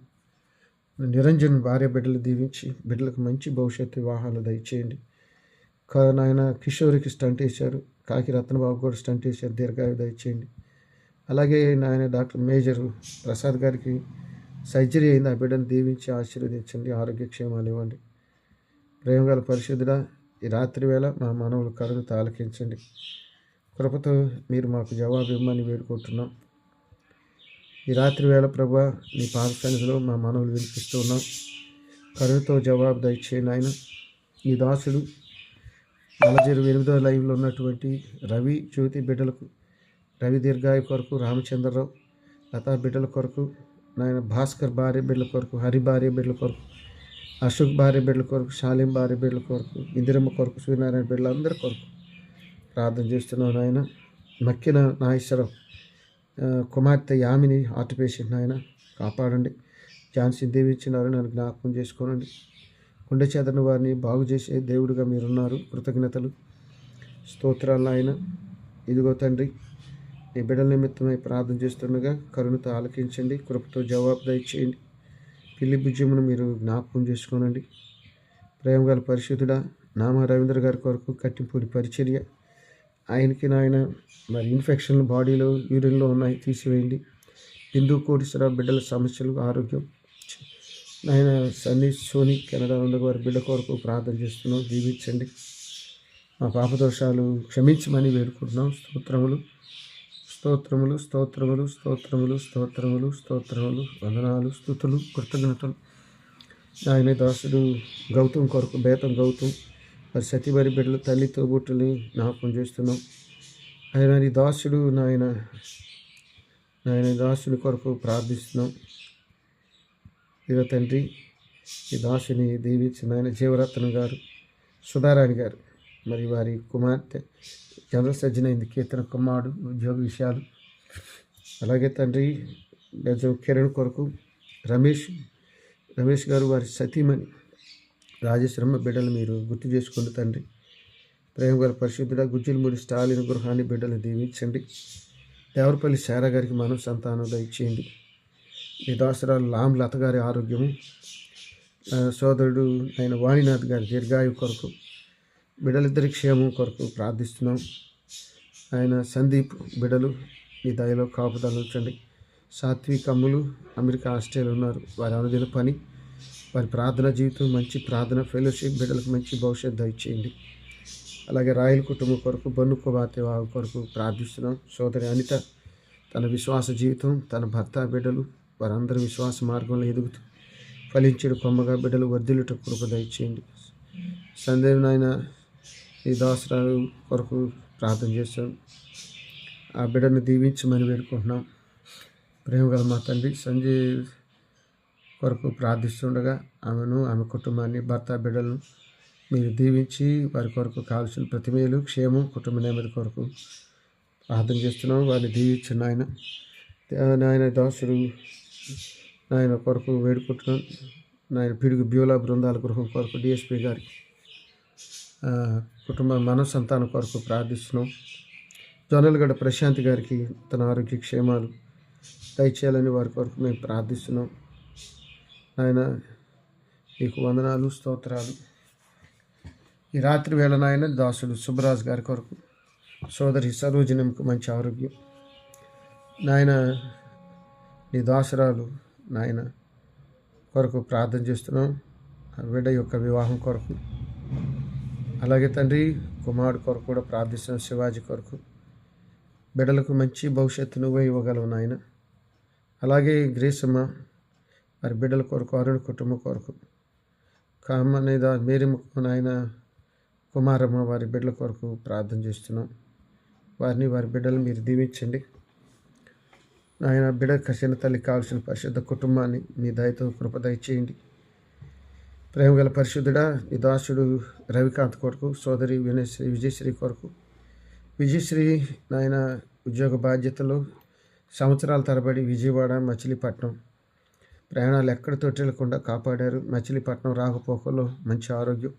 నిరంజన్ భార్య బిడ్డలు దీవించి బిడ్డలకు మంచి భవిష్యత్తు వివాహాలు దయచేయండి. నాయన కిషోరికి స్టంట్ వేశారు, కాకి రత్నబాబు కూడా స్టంట్ వేశారు, దీర్ఘాయు దయచేయండి. అలాగే నాయన డాక్టర్ మేజర్ ప్రసాద్ గారికి సర్జరీ అయింది, ఆ బిడ్డను దీవించి ఆశీర్వదించండి, ఆరోగ్య క్షేమాలు ఇవ్వండి. ప్రేమగల పరిశుద్ధుడా ఈ రాత్రి వేళ మా మనవులు కరుణతో ఆలకించండి. కృపతో మీరు మాకు జవాబు ఇమ్మని వేడుకుంటున్నాం. ఈ రాత్రి వేళ ప్రభువా నీ పాద సన్నిధిలో మా మనవులు వినిపిస్తూ ఉన్నాం. కరుణతో జవాబు దయచేయండి ఆయన. ఈ దాసుడు 48వ లైవ్లో ఉన్నటువంటి రవి జ్యోతి బిడ్డలకు, రవి దీర్ఘాయు కొరకు, రామచంద్రరావు లతా బిడ్డల కొరకు, నాయన భాస్కర్ భార్య బిడ్డల కొరకు, హరి భార్య బిడ్డల కొరకు, అశోక్ భార్య బిడ్డల కొరకు, శాలిం భార్య బిడ్డల కొరకు, ఇందిరమ్మ కొరకు, సూర్యనారాయణ బిడ్డలందరి కొరకు ప్రార్థన చేస్తున్నాను. నాయన మక్కిన నాగేశ్వరం కుమార్తె యామిని హార్ట్ పేషెంట్ నాయన కాపాడండి. ఝాన్సీ దీవించినారు, నన్ను జ్ఞాపకం చేసుకోనండి. గుండె చెదరని వారిని బాగు చేసే దేవుడిగా మీరున్నారు. కృతజ్ఞతలు స్తోత్రాలు ఆయన. ఇదిగో తండ్రి ఈ బిడ్డల నిమిత్తమై ప్రార్థన చేస్తుండగా కరుణతో ఆలకించండి, కృపతో జవాబు దయచేయండి. పిల్లి భుజమును మీరు జ్ఞాపకం చేసుకోనండి. ప్రేమగల పరిశుద్ధుడా నామ రవీంద్ర గారి కొరకు కట్టింపూడి పరిచర్య, ఆయనకి నాయన మరి ఇన్ఫెక్షన్లు బాడీలో యూరిన్లో ఉన్నాయి, తీసివేయండి. బిందు కోటీశ్వర బిడ్డల సమస్యలు ఆరోగ్యం నాయన సన్నీ సోని కెనడా ఉన్న వారి బిడ్డ కొరకు ప్రార్థన చేస్తున్నాం, దీవించండి. మా పాపదోషాలు క్షమించమని వేడుకుంటున్నాం. స్తోత్రములు స్తోత్రములు స్తోత్రములు స్తోత్రములు స్తోత్రములు స్తోత్రములు వందనాలు స్తుతులు కృతజ్ఞతలు. ఆయన దాసుడు గౌతమ్ కొరకు, బేతం గౌతమ్ మరి సతీమణి బిడ్డలు తల్లితో బుట్టుని జ్ఞాపకం చేస్తున్నాం. ఆయన ఈ దాసుడు నాయన దాసుని కొరకు ప్రార్థిస్తున్నాం. ఇదో తండ్రి ఈ దాసుని దీవించిన ఆయన జీవరత్నం గారు, సుధారాణి గారు మరి వారి కుమార్తె జనరల్ సర్జన్ అయింది, కీర్తన కుమారుడు ఉద్యోగ విషయాలు. అలాగే తండ్రి గజం కిరణ్ కొరకు రమేష్ గారు వారి సతీమణి రాజేశ్వరమ్మ బిడ్డలు మీరు గుర్తు చేసుకోండి తండ్రి. ప్రేమగల పరిశుద్ధుడ గుజ్జిలమూడి స్టాలిన్ గృహాన్ని బిడ్డలను దీవించండి. దేవరపల్లి శారా గారికి మనం సంతానం దయచేయండి. మీ దాసరాలు లామ్ లత గారి ఆరోగ్యము, సోదరుడు ఆయన వాణినాథ్ గారి దీర్ఘాయు కొరకు, బిడ్డలిద్దరి క్షేమం కొరకు ప్రార్థిస్తున్నాం. ఆయన సందీప్ బిడ్డలు మీ దయలో కాపుదల ఉంచండి. సాత్విక్ అమ్ములు అమెరికా ఆస్ట్రేలియా ఉన్నారు, వారి అనుదిన పని, వారి ప్రార్థన జీవితం, మంచి ప్రార్థన ఫెలోషిప్, బిడ్డలకు మంచి భవిష్యత్తు దయచేయండి. అలాగే రాయల కుటుంబం కొరకు, బన్ను కుమార్తె వారి కొరకు ప్రార్థిస్తున్నాం. సోదరి అనిత తన విశ్వాస జీవితం, తన భర్త బిడ్డలు వారందరూ విశ్వాస మార్గంలో ఎదుగుతూ ఫలించడు కొమ్మగా బిడ్డలు వర్ధిల్లుట కృప దయచేయండి. సందేవ్ నాయన ఈ దాసరాలు కొరకు ప్రార్థన చేస్తాం. ఆ బిడ్డను దీవించమని వేడుకుంటున్నాం. ప్రేమ గల మా తండ్రి సంజయ్ కొరకు ప్రార్థిస్తుండగా ఆమె కుటుంబాన్ని, భర్త, బిడ్డలను మీరు దీవించి వారి కొరకు కావాల్సిన ప్రతి మేలు, క్షేమం, కుటుంబ నెమ్మది కొరకు ప్రార్థన చేస్తున్నాం. వారిని దీవించండి నాయన. దాసుడు నాయన కొరకు వేడుకుంటున్నాం. నాయన పిడుగు బ్యూలా బృందాల గృహం కొరకు డిఎస్పి గారికి కుటుంబ సంతానం కొరకు ప్రార్థిస్తున్నాం. జొన్నలగడ్డ ప్రశాంత్ గారికి తన ఆరోగ్య క్షేమాలు దయచేయాలని వారి కొరకు మేము ప్రార్థిస్తున్నాం. నాయన మీకు వందనాలు, స్తోత్రాలు. ఈ రాత్రి వేళ నాయన దాసుడు సుబ్బరాజు గారి కొరకు, సోదరి సరోజనంకు మంచి ఆరోగ్యం నాయన. నీ దాసురాలు నాయన కొరకు ప్రార్థన చేస్తున్నాం. ఆ బిడ్డ యొక్క వివాహం కొరకు, అలాగే తండ్రి కుమారుడు కొరకు కూడా ప్రార్థిస్తున్నాం. శివాజీ కొరకు బిడ్డలకు మంచి భవిష్యత్తు నువ్వే ఇవ్వగలవు నాయన. అలాగే గ్రేసమ్మ వారి బిడ్డల కొరకు, అరుణ్ కుటుంబం కొరకు, కామనేద మేరీ నాయన కుమారమ్మ వారి బిడ్డల కొరకు ప్రార్థన చేస్తున్నాం. వారిని, వారి బిడ్డలు మీరు దీవించండి నాయన. బిడ్డ కసిన తల్లి కావాల్సిన పరిశుద్ధ కుటుంబాన్ని మీ దయతో కృప దయచేయండి. ప్రేమగల పరిశుద్ధుడా, ఈ దాసుడు రవికాంత్ కొరకు, సోదరి విజయశ్రీ కొరకు, విజయశ్రీ నాయన ఉద్యోగ బాధ్యతలు సంవత్సరాల తరబడి విజయవాడ, మచిలీపట్నం ప్రయాణాలు ఎక్కడ తొట్టెళ్లకుండా కాపాడారు. మచిలీపట్నం రాకపోకల్లో మంచి ఆరోగ్యం,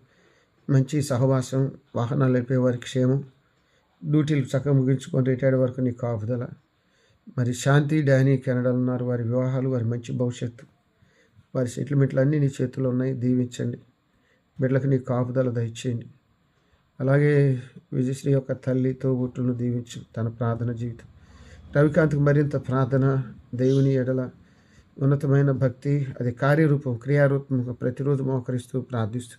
మంచి సహవాసం, వాహనాలు నడిపే వారి క్షేమం, డ్యూటీలు చక్కగా ముగించుకొని రిటైర్డ్ వరకు నీ కాపుదల. మరి శాంతి, డానీ కెనడాలో ఉన్నారు. వారి వివాహాలు, వారి మంచి భవిష్యత్తు, వారి సెటిల్మెంట్లు అన్నీ నీ చేతిలో ఉన్నాయి. దీవించండి. బిడ్డలకు నీ కాపుదల దయచేయండి. అలాగే విజయశ్రీ యొక్క తల్లి, తోబుట్టులను దీవించు. తన ప్రార్థన జీవితం రవికాంత్కి మరింత ప్రార్థన, దేవుని ఎడల ఉన్నతమైన భక్తి, అది కార్యరూపం, క్రియారూపంగా ప్రతిరోజు మోకరిస్తూ ప్రార్థిస్తూ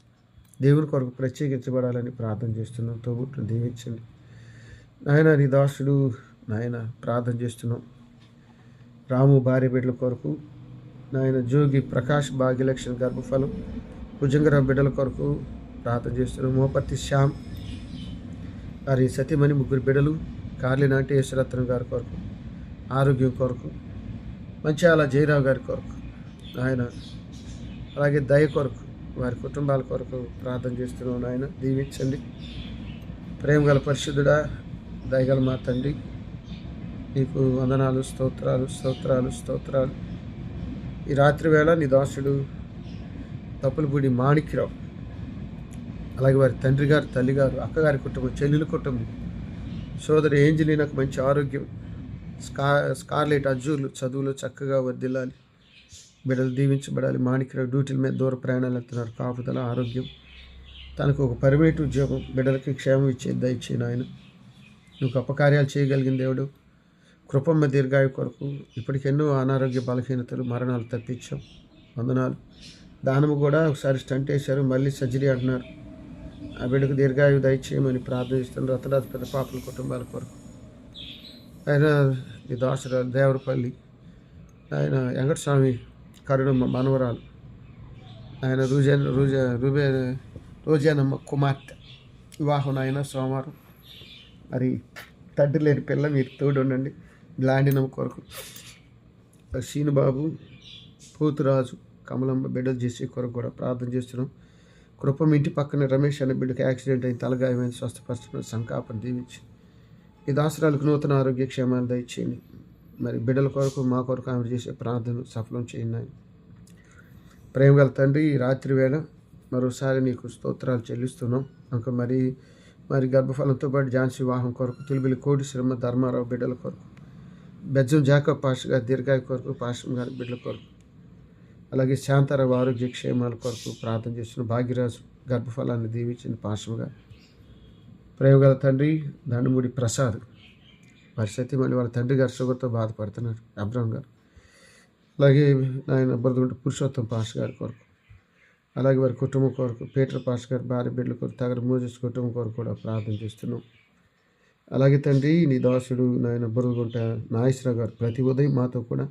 దేవుని కొరకు ప్రత్యేకించబడాలని ప్రార్థన చేస్తున్నాం. తోబుట్టును దీవించండి నాయన. నీ దాసుడు నాయన ప్రార్థన చేస్తున్నాం. రాము భార్య బిడ్డల కొరకు నాయన, జోగి ప్రకాష్ భాగ్యలక్ష్మి గర్భఫలం, భుజంగరావు బిడ్డల కొరకు ప్రార్థన చేస్తున్నాం. మోపర్తి శ్యామ్ వారి సతీమణి, ముగ్గురు బిడ్డలు, కార్లినాటి యేసరత్నం గారి కొరకు ఆరోగ్యం కొరకు, మంచాల జయరావు గారి కొరకు ఆయన, అలాగే దయ కొరకు, వారి కుటుంబాల కొరకు ప్రార్థన చేస్తున్నాం. ఆయన దీవించండి. ప్రేమ గల పరిశుద్ధుడా, దయగల మా తండ్రి, నీకు వందనాలు, స్తోత్రాలు, స్తోత్రాలు, స్తోత్రాలు. ఈ రాత్రి వేళ నీ దాసుడు తప్పులపూడి మాణిక్యరావు, అలాగే వారి తండ్రి గారు, తల్లిగారు, అక్కగారి కుటుంబం, చెల్లెల కుటుంబం, సోదరి ఏంజలీనాకు మంచి ఆరోగ్యం, స్కార్లెట్ అజ్జూర్లు చదువులో చక్కగా వర్దిల్లాలి, బిడ్డలు దీవించబడాలి. మాణిక్యరావు డ్యూటీల మీద దూర ప్రయాణాలు వెళ్తున్నారు. కాపుదల, ఆరోగ్యం, తనకు ఒక పర్మనెంట్ ఉద్యోగం, బిడ్డలకి క్షేమం ఇచ్చేది దయచేయను. ఆయన నువ్వు గొప్ప కార్యాలు చేయగలిగిన దేవుడు. కృపమ్మ దీర్ఘాయు కొరకు ఇప్పటికెన్నో అనారోగ్య బలహీనతలు, మరణాలు తప్పించాం. వందనాలు. దానము కూడా ఒకసారి స్టంట్ వేశారు, మళ్ళీ సర్జరీ అంటున్నారు. ఆ బిడ్డకు దీర్ఘాయు దయచేయమని ప్రార్థిస్తున్నారు. రతనాథ్ పెద్ద పాపల కుటుంబాల కొరకు ఆయన, ఈ దాసురాలు దేవరపల్లి ఆయన, వెంకటస్వామి కరుణమ్మ మనవరాలు ఆయన, రోజానమ్మ కుమార్తె వివాహం ఆయన సోమవారం. మరి తండ్రి లేని పిల్ల మీరు తోడు ఉండండి. లాండినమ్మ కొరకు శీనుబాబు, పోతురాజు, కమలమ్మ బిడ్డలు చేసే కొరకు కూడా ప్రార్థన చేస్తున్నాం. కృపం ఇంటి పక్కన రమేష్ అనే బిడ్డకి యాక్సిడెంట్ అయిన తలగాయమైన స్వస్థపరచడం, సంకాపం దీవించి ఈ దాసరాలకు నూతన ఆరోగ్య క్షేమాలు దయచేయండి. మరి బిడ్డల కొరకు, మా కొరకు ఆమె చేసే ప్రార్థనలు సఫలం చేయండి. ప్రేమగల తండ్రి, ఈ రాత్రి వేళ మరోసారి నీకు స్తోత్రాలు చెల్లిస్తున్నాం. ఇంకా మరి గర్భఫలంతో పాటు ఝాన్సీ వివాహం కొరకు, తులిబిలి కోడి శ్రమ ధర్మారావు బిడ్డల కొరకు, బెజ్జం జాకబ్ పాస్టర్ గారి దీర్ఘాయు కొరకు, పాస్టర్ గారి బిడ్డల కొరకు, అలాగే శాంతారావు ఆరోగ్య క్షేమాల కొరకు ప్రార్థన చేస్తున్న భాగ్యరాజు గర్భఫలాన్ని దీవించిన పాస్టర్ గారు. ప్రేమగల తండ్రి, దండమూడి ప్రసాద్ వారి సతీమణి, వాళ్ళ తండ్రి గారు షుగర్తో బాధపడుతున్నారు, అబ్రహం గారు. అలాగే ఆయన బురదగుంట పురుషోత్తం పాస్టర్ గారి కొరకు, అలాగే వారి కుటుంబం కొరకు, పీటర్ పాస్టర్ గారి భార్య బిడ్డల కొరకు, తగర మోజెస్ కుటుంబం కొరకు కూడా ప్రార్థన చేస్తున్నాం. అలాగే తండ్రి, నీ దాసుడు నాయన బురదగుంట నాగేశ్వరరావు గారు ప్రతి ఉదయం మాతో కూడా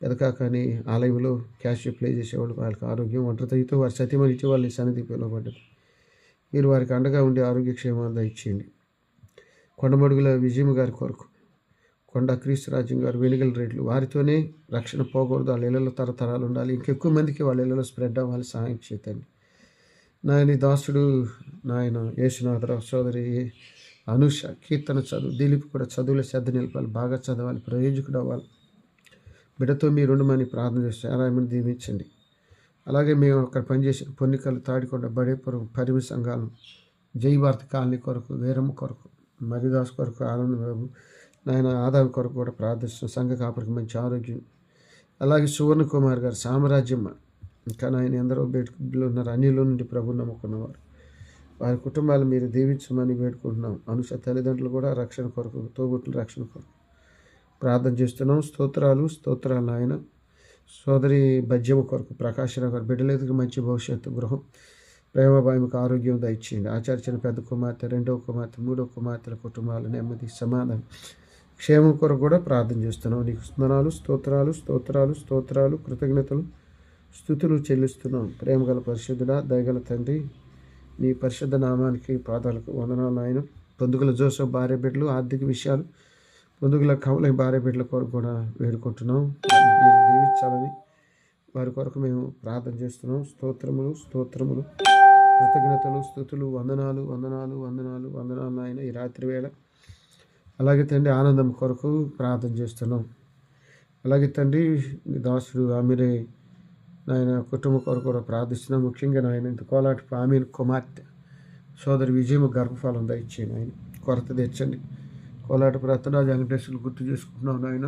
ఎదకాకని ఆలయంలో క్యాష్ ప్లే చేసేవాళ్ళు. వాళ్ళకి ఆరోగ్యం, ఒంటరితో వారి సతీమణి ఇచ్చి వాళ్ళని సన్నిధి పిలువబడ్డది. మీరు వారికి అండగా ఉండి ఆరోగ్యక్షేమాలు దయచేయండి. కొండమడుగుల విజయమ్మ గారి కొరకు, కొండ క్రీస్తు రాజ్యం గారు, వెనుగల రేట్లు, వారితోనే రక్షణ పోకూడదు, వాళ్ళ ఇళ్ళలో తరతరాలు ఉండాలి, ఇంకెక్కువ మందికి వాళ్ళ ఇళ్ళలో స్ప్రెడ్ అవ్వాలి, సహాయం చేతండి. నాయన దాసుడు నాయన యేసునాథరావు సోదరి అనుష కీర్తన చదువు, దిలీప్ కూడా చదువులో శ్రద్ధ నిలపాలి, బాగా చదవాలి, ప్రయోజకుడు అవ్వాలి. బిడ్డతో మీరుండమని ప్రార్థన చేస్తే ఆరాయమని దీవించండి. అలాగే మేము అక్కడ పనిచేసిన పొన్నికలు, తాడికొండ, బడేపురం, పరిమి సంఘాలను, జై భారత కాలనీ కొరకు, వీరమ్మ కొరకు, మరిదాస్ కొరకు, ఆనంద బాబు నాయన ఆదాయం కొరకు కూడా ప్రార్థిస్తున్నాం. సంఘ కాపరికి మంచి ఆరోగ్యం. అలాగే సువర్ణ కుమార్ గారు, సామ్రాజ్యమ్మ, ఇంకా నాయన ఎందరో బిడ్డలు ఉన్నారు, అన్యుల నుండి ప్రభు నమ్ముకున్నవారు, వారి కుటుంబాలు మీరు దీవించమని వేడుకుంటున్నాం. అనుష తల్లిదండ్రులు కూడా రక్షణ కొరకు, తోబుట్టుల రక్షణ కొరకు ప్రార్థన చేస్తున్నాం. స్తోత్రాలు నాయన. సోదరి బజ్జమ్మ కొరకు, ప్రకాశరావు గారు బిడ్డలేదుకు మంచి భవిష్యత్తు, గృహం, ప్రేమభాయముకు ఆరోగ్యం దయచేయండి. ఆచరించిన పెద్ద కుమార్తె, రెండవ కుమార్తె, మూడవ కుమార్తెల కుటుంబాలు నెమ్మది, సమాధానం, క్షేమం కొరకు కూడా ప్రార్థన చేస్తున్నాం. నీకు స్తోత్రాలు, కృతజ్ఞతలు, స్తుతులు చెల్లిస్తున్నాం. ప్రేమగల పరిశుద్ధుడా, దయగల తండ్రి, నీ పరిశుద్ధ నామానికి పాదాలకు వందనాలు నాయన. పొందుగుల జోసఫ్ భార్య బిడ్డలు, ఆర్థిక విషయాలు, పొందుగుల కవుల భార్య బిడ్డల కొరకు కూడా వేడుకుంటున్నాం. మీరు దీవించాలని వారి కొరకు మేము ప్రార్థన చేస్తున్నాం. స్తోత్రములు, కృతజ్ఞతలు, స్తుతులు, వందనాలు నాయన ఈ రాత్రి వేళ. అలాగే తండ్రి ఆనందం కొరకు ప్రార్థన చేస్తున్నాం. అలాగే తండ్రి దాసుడు ఆమెరే నాయన కుటుంబం కొరకు కూడా ప్రార్థిస్తున్నాం. ముఖ్యంగా నాయన ఇంత కోలాటి ఆమెను కుమార్తె సోదరి విజయము గర్భఫలం దయచేయండి ఆయన, కొరత తెచ్చండి. కోలాటపు రత్నరాజు వెంకటేశ్వరులు గుర్తు చేసుకుంటున్నాం నాయన.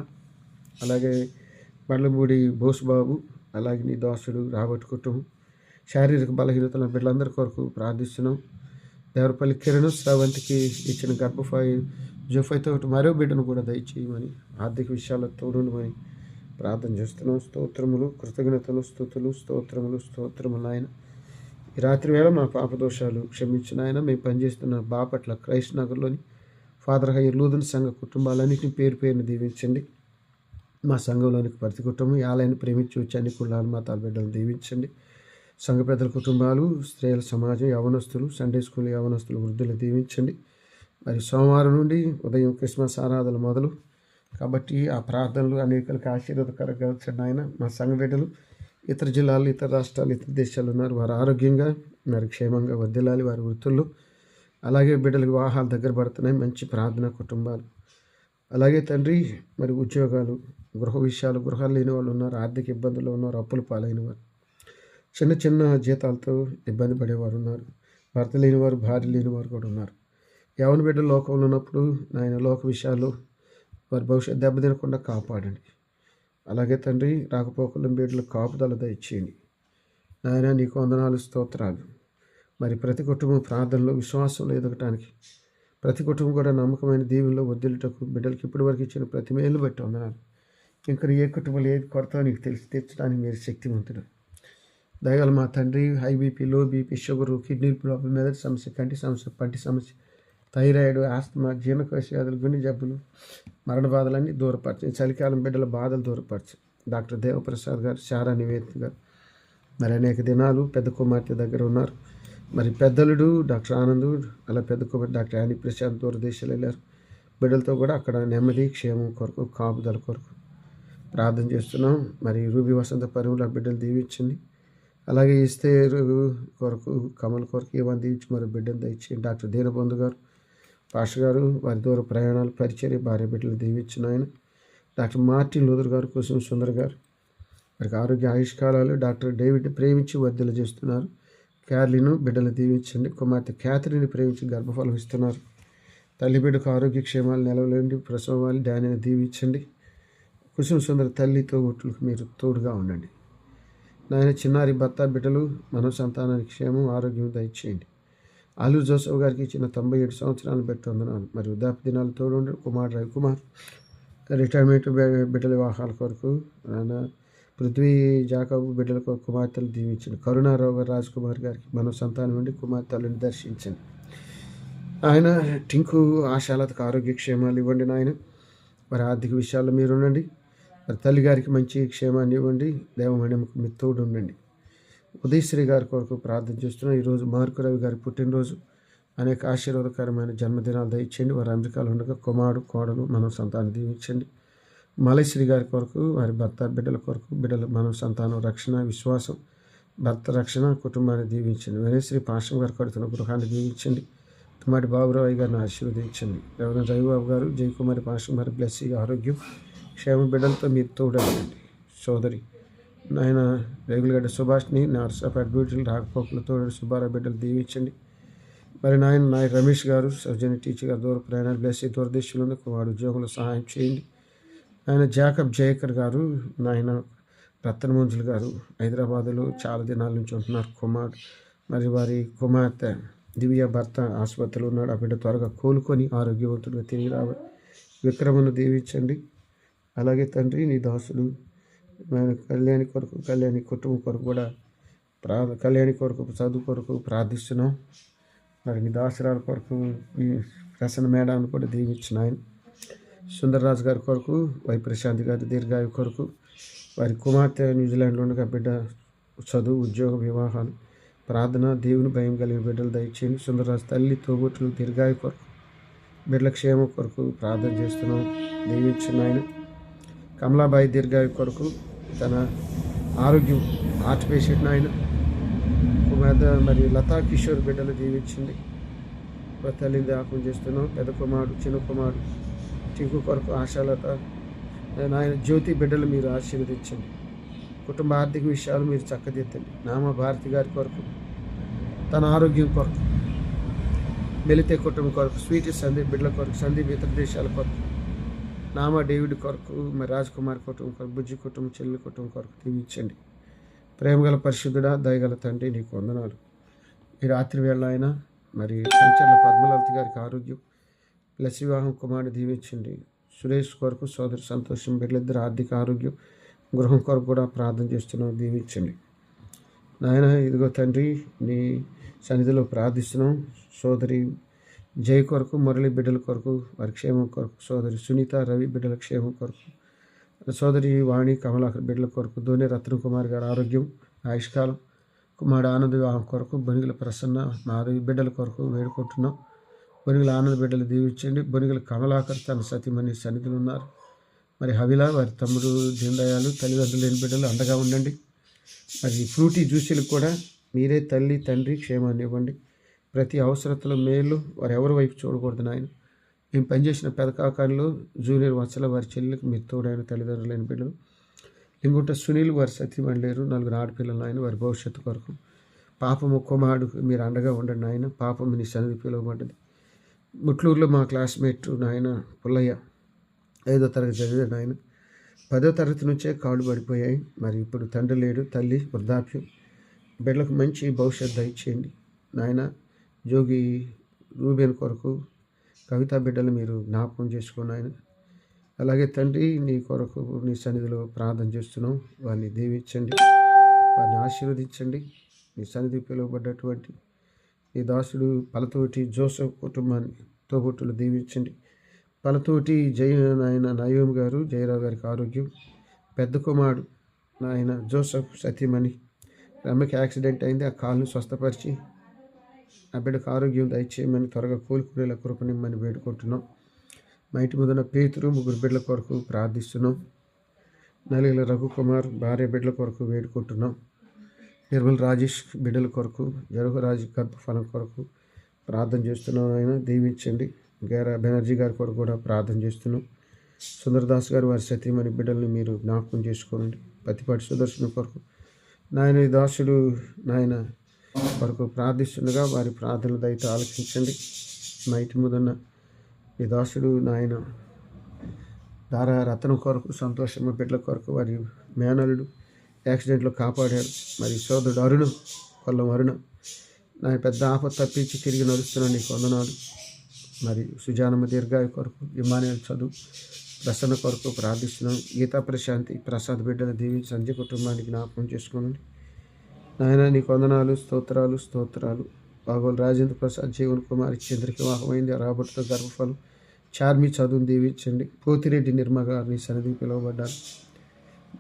అలాగే బండ్లమూడి బోసుబాబు, అలాగే నీ దాసుడు రాబట్టి కుటుంబం, శారీరక బలహీనతల బిడ్డలందరి కొరకు ప్రార్థిస్తున్నాం. దేవరపల్లి కిరణ్ స్రవంతికి ఇచ్చిన గర్భఫాయి జోఫైతో మరో బిడ్డను కూడా దయచేయమని, ఆర్థిక విషయాల్లో తోడుండమని ప్రార్థన చేస్తున్నాం. స్తోత్రములు, కృతజ్ఞతలు, స్తోత్రములు నాయన. ఈ రాత్రి వేళ మా పాపదోషాలు క్షమించిన ఆయన. మేము పనిచేస్తున్న బాపట్ల క్రైస్ట్ నగర్లోని ఫాదర్ హయ్యర్ లూథరన్ సంఘ కుటుంబాలన్నింటినీ పేరుని దీవించండి. మా సంఘంలోనికి ప్రతి కుటుంబం ఈ ఆలయాన్ని ప్రేమించి వచ్చి అన్ని కులాలు మతాల బిడ్డలను దీవించండి. సంఘ పెద్దల కుటుంబాలు, స్త్రీల సమాజం, యవనస్తులు, సండే స్కూల్ యవనస్తులు, వృద్ధులు దీవించండి. మరి సోమవారం నుండి ఉదయం క్రిస్మస్ ఆరాధనలు మొదలు కాబట్టి ఆ ప్రార్థనలు అనేకలకు ఆశీర్వాదకరంగా వచ్చండి ఆయన. మా సంఘ బిడ్డలు ఇతర జిల్లాలు, ఇతర రాష్ట్రాలు, ఇతర దేశాలు ఉన్నారు, వారు ఆరోగ్యంగా మరి క్షేమంగా వర్ధిల్లాలి వారి వృత్తుల్లో. అలాగే బిడ్డలకు వివాహాలు దగ్గర పడుతున్నాయి, మంచి ప్రార్థన కుటుంబాలు. అలాగే తండ్రి మరి ఉద్యోగాలు, గృహ విషయాలు, గృహాలు లేని వాళ్ళు ఉన్నారు, ఆర్థిక ఇబ్బందులు ఉన్నారు, అప్పులు పాలైన వారు, చిన్న జీతాలతో ఇబ్బంది పడేవారు ఉన్నారు, భర్త లేని వారు, భార్య లేని వారు కూడా ఉన్నారు. యవన బిడ్డలు లోకంలో ఉన్నప్పుడు నాయన లోక విషయాలు వారి భవిష్యత్తు దెబ్బతినకుండా కాపాడండి. అలాగే తండ్రి రాకపోకల బిడ్డలకు కాపుదల దయచేయండి నాయన. నీకు వందనాలు, స్తోత్రాలు. మరి ప్రతి కుటుంబం ప్రార్థనలో విశ్వాసంలో ఎదగటానికి, ప్రతి కుటుంబం కూడా నమ్మకమైన దీవెనలో వర్ధిల్లుటకు, బిడ్డలకి ఇప్పటి వరకు ఇచ్చిన ప్రతి మేలు బట్టి వందనాలు. ఇంకా ఏ కుటుంబంలో ఏది కొరత నీకు తెలిసి తీర్చడానికి మీరు శక్తివంతుడు. దయగల మా తండ్రి, high BP, low BP, sugar, kidney problem, మెదడు సమస్య, కంటి సమస్య, పంటి సమస్య, థైరాయిడ్, ఆస్తమా, జీర్ణకోశ వ్యాధులు, గుండె జబ్బులు, మరణ బాధలన్నీ దూరపరచండి. చలికాలం బిడ్డల బాధలు దూరపరచండి. డాక్టర్ దేవప్రసాద్ గారు, శారా నివేదిత గారు మరి అనేక దినాలు పెద్ద కుమార్తె దగ్గర ఉన్నారు. మరి పెద్దలుడు డాక్టర్ ఆనంద్, అలా పెద్ద కుమార్తె డాక్టర్ యానీ ప్రశాంత్ దూరదేశాలు వెళ్ళారు. బిడ్డలతో కూడా అక్కడ నెమ్మది, క్షేమం కొరకు, కాపుదల కొరకు ప్రార్థన చేస్తున్నాం. మరి రూబీ వసంత పరిమళ బిడ్డలు దీవించండి. అలాగే ఇస్తేరు కొరకు, కమల్ కొరకు ఏమని దీవించి మరి బిడ్డలు దయచేయండి. డాక్టర్ దీనబంధు గారు, పాష గారు, వారి దూర ప్రయాణాలు, పరిచర్య, భార్య బిడ్డలు దీవించిన ఆయన. డాక్టర్ మార్టిన్ లూథర్ గారు, కుసుమ సుందర్ గారు వారికి ఆరోగ్య ఆయుష్కాలాలు. డాక్టర్ డేవిడ్ని ప్రేమించి వర్ధలు చేస్తున్నారు. క్యార్లీను బిడ్డలు దీవించండి. కుమార్తె క్యాథరిని ప్రేమించి గర్భఫలం ఇస్తున్నారు. తల్లి బిడ్డకు ఆరోగ్య క్షేమాలు నెలవలేండి. ప్రసవాలు డానిని దీవించండి. కుసుమ సుందర తల్లితో ఒట్టులకు మీరు తోడుగా ఉండండి నాయన. చిన్నారి భర్త బిడ్డలు మనో సంతానానికి క్షేమం, ఆరోగ్యం దయచేయండి. ఆలూ జోసఫ్ గారికి ఇచ్చిన 97 సంవత్సరాలు బట్టి వందనాలు. మరి వృద్ధాప్య దినాలు తోడు. కుమార్ రవికుమార్ రిటైర్మెంట్ బిడ్డల వివాహాల కొరకు, పృథ్వీ జాకబ్ బిడ్డల కొరకు కుమార్తెలు దీవించండి. కరుణారావు గారు, రాజ్ కుమార్ గారికి మనో సంతానం నుండి కుమార్తెలను దర్శించండి. ఆయన టింకు ఆశాలతకు ఆరోగ్య క్షేమాలు ఇవ్వండి నాయన. మరి ఆర్థిక విషయాల్లో మీరు ఉండండి. మరి తల్లి గారికి మంచి క్షేమాన్ని ఇవ్వండి. దేవమణికి మీ తోడు ఉండండి. ఉదయశ్రీ గారి కొరకు ప్రార్థన చేస్తున్నాం. ఈరోజు మార్కు రవి గారి పుట్టినరోజు. అనేక ఆశీర్వాదకరమైన జన్మదినాలు దయచేయండి. వారి అమెరికాలో ఉండగా కుమారుడు కోడలు మనం సంతానం దీవించండి. మలైశ్రీ గారి కొరకు, వారి భర్త బిడ్డల కొరకు, బిడ్డల మనం సంతానం రక్షణ విశ్వాసం, భర్త రక్షణ, కుటుంబాన్ని దీవించండి. వినయశ్రీ పాషం గారు కడుతున్న గృహాన్ని దీవించండి. తుమ్మడి బాబురావు గారిని ఆశీర్వదించండి. రెవరెండ్ రవిబాబు గారు, జయకుమారి పాషం గారి బ్లెస్సింగ్, ఆరోగ్యం, క్షేమ బిడ్డలతో మీరు తోడండి. సోదరి నాయన రేగులగడ్డ సుభాష్ని, నర్సాపేట డ్యూటీలు రాకపోకలతో సుబ్బారావు బిడ్డలు దీవించండి. మరి నాయన రమేష్ గారు, సౌజన్య టీచర్ గారు దూర ప్రయాణాలు బ్లెస్సింగ్, దూరదేశంలో వాడు ఉద్యోగంలో సహాయం చేయండి. ఆయన జాకబ్ జయకర్ గారు, నాయన రత్నమంజులు గారు హైదరాబాదులో చాలా దినాల నుంచి ఉంటున్నారు. మరి వారి కుమార్తె దివ్య భర్త ఆసుపత్రిలో ఉన్నాడు. ఆ బిడ్డ త్వరగా కోలుకొని ఆరోగ్యవంతుడిగా తిరిగి రావాలి. విక్రమను దీవించండి. అలాగే తండ్రి నీ దాసుడు కళ్యాణి కొరకు, కళ్యాణి కుటుంబం కొరకు కూడా కళ్యాణి కొరకు చదువు కొరకు ప్రార్థిస్తున్నాం. మరి నీ దాసరాల కొరకు ఈ ప్రసన్న మేడాన్ని కూడా దీవించిన ఆయన. సుందర్రాజు గారి కొరకు, వై ప్రశాంత్ గారి దీర్ఘాయు కొరకు, వారి కుమార్తె న్యూజిలాండ్లో ఉండగా బిడ్డ చదువు, ఉద్యోగం, వివాహాలు, ప్రార్థన, దేవుని భయం కలిగిన బిడ్డలు దయచేయండి. సుందర్రాజు తల్లి తోబుట్టులు దీర్ఘాయు కొరకు, బిడ్డల క్షేమం కొరకు ప్రార్థన చేస్తున్నాం. దీవించిన ఆయన. కమలాబాయి దీర్ఘాయు కొరకు, తన ఆరోగ్యం హార్ట్ పేషెంట్ ఆయన మరి లతా కిషోర్ బిడ్డలు దీవించింది. తల్లిని జ్ఞాపకం చేస్తున్నాం. పెద్ద కుమారుడు, చిన్న కుమారుడు టింకు కొరకు ఆశాలత, ఆయన జ్యోతి బిడ్డలు మీరు ఆశీర్వదించండి. కుటుంబ ఆర్థిక విషయాలు మీరు చక్కదిద్దండి. నామ భారతి గారి కొరకు, తన ఆరోగ్యం కొరకు, మెలితే కుటుంబం కొరకు, స్వీట్ సందీప్ బిడ్డల కొరకు, సందీప్ ఇతర దేశాల కొరకు, నామ డేవిడ్ కొరకు, మరి రాజ్ కుమార్ కుటుంబం కొరకు, బుజ్జి కుటుంబం, చెల్లి కుటుంబం కొరకు దీవించండి. ప్రేమగల పరిశుద్ధుడా, దయగల తండ్రి నీకు వందనాలు. ఈ రాత్రి వేళ ఆయన మరి సంచలన పద్మలత గారికి ఆరోగ్యం, ప్లస్ వివాహం కుమారుడు దీవించండి. సురేష్ కొరకు, సోదరి సంతోషం బిడ్డలిద్దరు ఆర్థిక ఆరోగ్యం, గృహం కొరకు కూడా ప్రార్థన చేస్తున్నాం. దీవించండి నాయన. ఇదిగో తండ్రి నీ సన్నిధిలో ప్రార్థిస్తున్నాం. సోదరి జయ కొరకు, మురళి బిడ్డల కొరకు, వారి క్షేమం కొరకు, సోదరి సునీత రవి బిడ్డల క్షేమం కొరకు, సోదరి వాణి కమలాకర్ బిడ్డల కొరకు, ధోని రత్న కుమార్ గారి ఆరోగ్యం, ఆయుష్కాలం, కుమారుడు ఆనంద వివాహం కొరకు, బొనిగల ప్రసన్న మాధవి బిడ్డల కొరకు వేడుకుంటున్నాం. బొనిగల ఆనంద బిడ్డలు దీవించండి. బొనిగల కమలాకర్ తన సతీమణి సన్నిధులు ఉన్నారు. మరి హవిలా, వారి తమ్ముడు దీనదయాలు, తల్లిదండ్రులు లేని బిడ్డలు అండగా ఉండండి. మరి ఫ్రూటీ జ్యూసీలకు కూడా మీరే తల్లి తండ్రి క్షేమాన్ని ఇవ్వండి. ప్రతి అవసరతలో మేలు వారు ఎవరి వైపు చూడకూడదు నాయన. మేము పనిచేసిన పెదకాకానిలో జూనియర్ వత్సల వారి చెల్లెలకు మీరు తోడైన తల్లిదండ్రులు లేని బిడ్డలు. ఇంకొంట సునీల్ వారి సతీమణి లేరు, 4 ఆడపిల్లలు ఆయన, వారి భవిష్యత్తు కొరకు. పాపము కుమారుడు మీరు అండగా ఉండండి నాయన. పాపము నీ సన్నిధి పిలువబడ్డది. ముట్లూరులో మా క్లాస్మేట్ నాయన పుల్లయ్య 5వ తరగతి చదివాడు ఆయన. 10వ తరగతి నుంచే కాళ్ళు పడిపోయాయి. మరి ఇప్పుడు తండ్రి లేడు, తల్లి వృద్ధాప్యం. బిడ్డలకు మంచి భవిష్యత్తు దయచేయండి నాయన. జోగి రూబేన్ కొరకు, కవితా బిడ్డలు మీరు జ్ఞాపకం చేసుకోండి ఆయన. అలాగే తండ్రి నీ కొరకు నీ సన్నిధిలో ప్రార్థన చేస్తున్నాం. వారిని దీవించండి, వారిని ఆశీర్వదించండి. నీ సన్నిధి పిలువబడ్డటువంటి ఈ దాసుడు పలతోటి జోసఫ్ కుటుంబాన్ని తోబుట్టులు దీవించండి. పలతోటి నాయన నయోమ్ గారు, జయరావు గారికి ఆరోగ్యం, పెద్ద కుమారుడు నాయన జోసఫ్ సతీమణి రమ్మకి యాక్సిడెంట్ అయింది, ఆ కాలును స్వస్థపరిచి ఆ బిడ్డకు ఆరోగ్యం దయచేయమని, త్వరగా కోలుకునేలా కృపనిమ్మని వేడుకుంటున్నాం. మా ఇంటి ముందున్న పేతురు 3 బిడ్డల కొరకు ప్రార్థిస్తున్నాం. నలిగల రఘుకుమార్ భార్య బిడ్డల కొరకు వేడుకుంటున్నాం. నిర్మల్ రాజేష్ బిడ్డల కొరకు, జరహరాజు గర్భఫలం కొరకు ప్రార్థన చేస్తున్నాం. ఆయన దీవించండి. గేరా బెనర్జీ గారి కొరకు కూడా ప్రార్థన చేస్తున్నాం. సుందరదాస్ గారు వారి సతీమణి బిడ్డల్ని మీరు జ్ఞాపకం చేసుకోండి. పతిపాటి సుదర్శన కొరకు నాయన ఈ దాసుడు నాయన కొరకు ప్రార్థిస్తుండగా వారి ప్రార్థనలు దయతో ఆలోచించండి. మా ఇంటి ముందున్న ఈ దాసుడు నాయన దారా రత్నం కొరకు, సంతోషమ్మ బిడ్డల కొరకు, వారి మేనలుడు యాక్సిడెంట్లో కాపాడారు. మరి సోదరుడు అరుణ, కొల్లం అరుణ నా పెద్ద ఆపద తప్పించి తిరిగి నడుస్తున్నాను, నీకు వందనాలు. మరి సుజానమ్మ దీర్ఘాయు కొరకు, ఇమానుయేల్ చదువు ప్రసన్న కొరకు ప్రార్థిస్తున్నాం. గీతా ప్రశాంతి ప్రసాద్ బిడ్డల దీవించి సంజయ్ కుటుంబానికి జ్ఞాపకం చేసుకోండి నాయన. నీకు వందనాలు, స్తోత్రాలు స్తోత్రాలు. బాగోలు రాజేంద్ర ప్రసాద్ జీవన్ కుమారి చంద్రకి వివాహమైంది, రాబర్ట్తో గర్భఫలం. చార్మి చదువును దీవించండి. పోతిరెడ్డి నిర్మ గారిని సన్నిధికి పిలువబడ్డారు.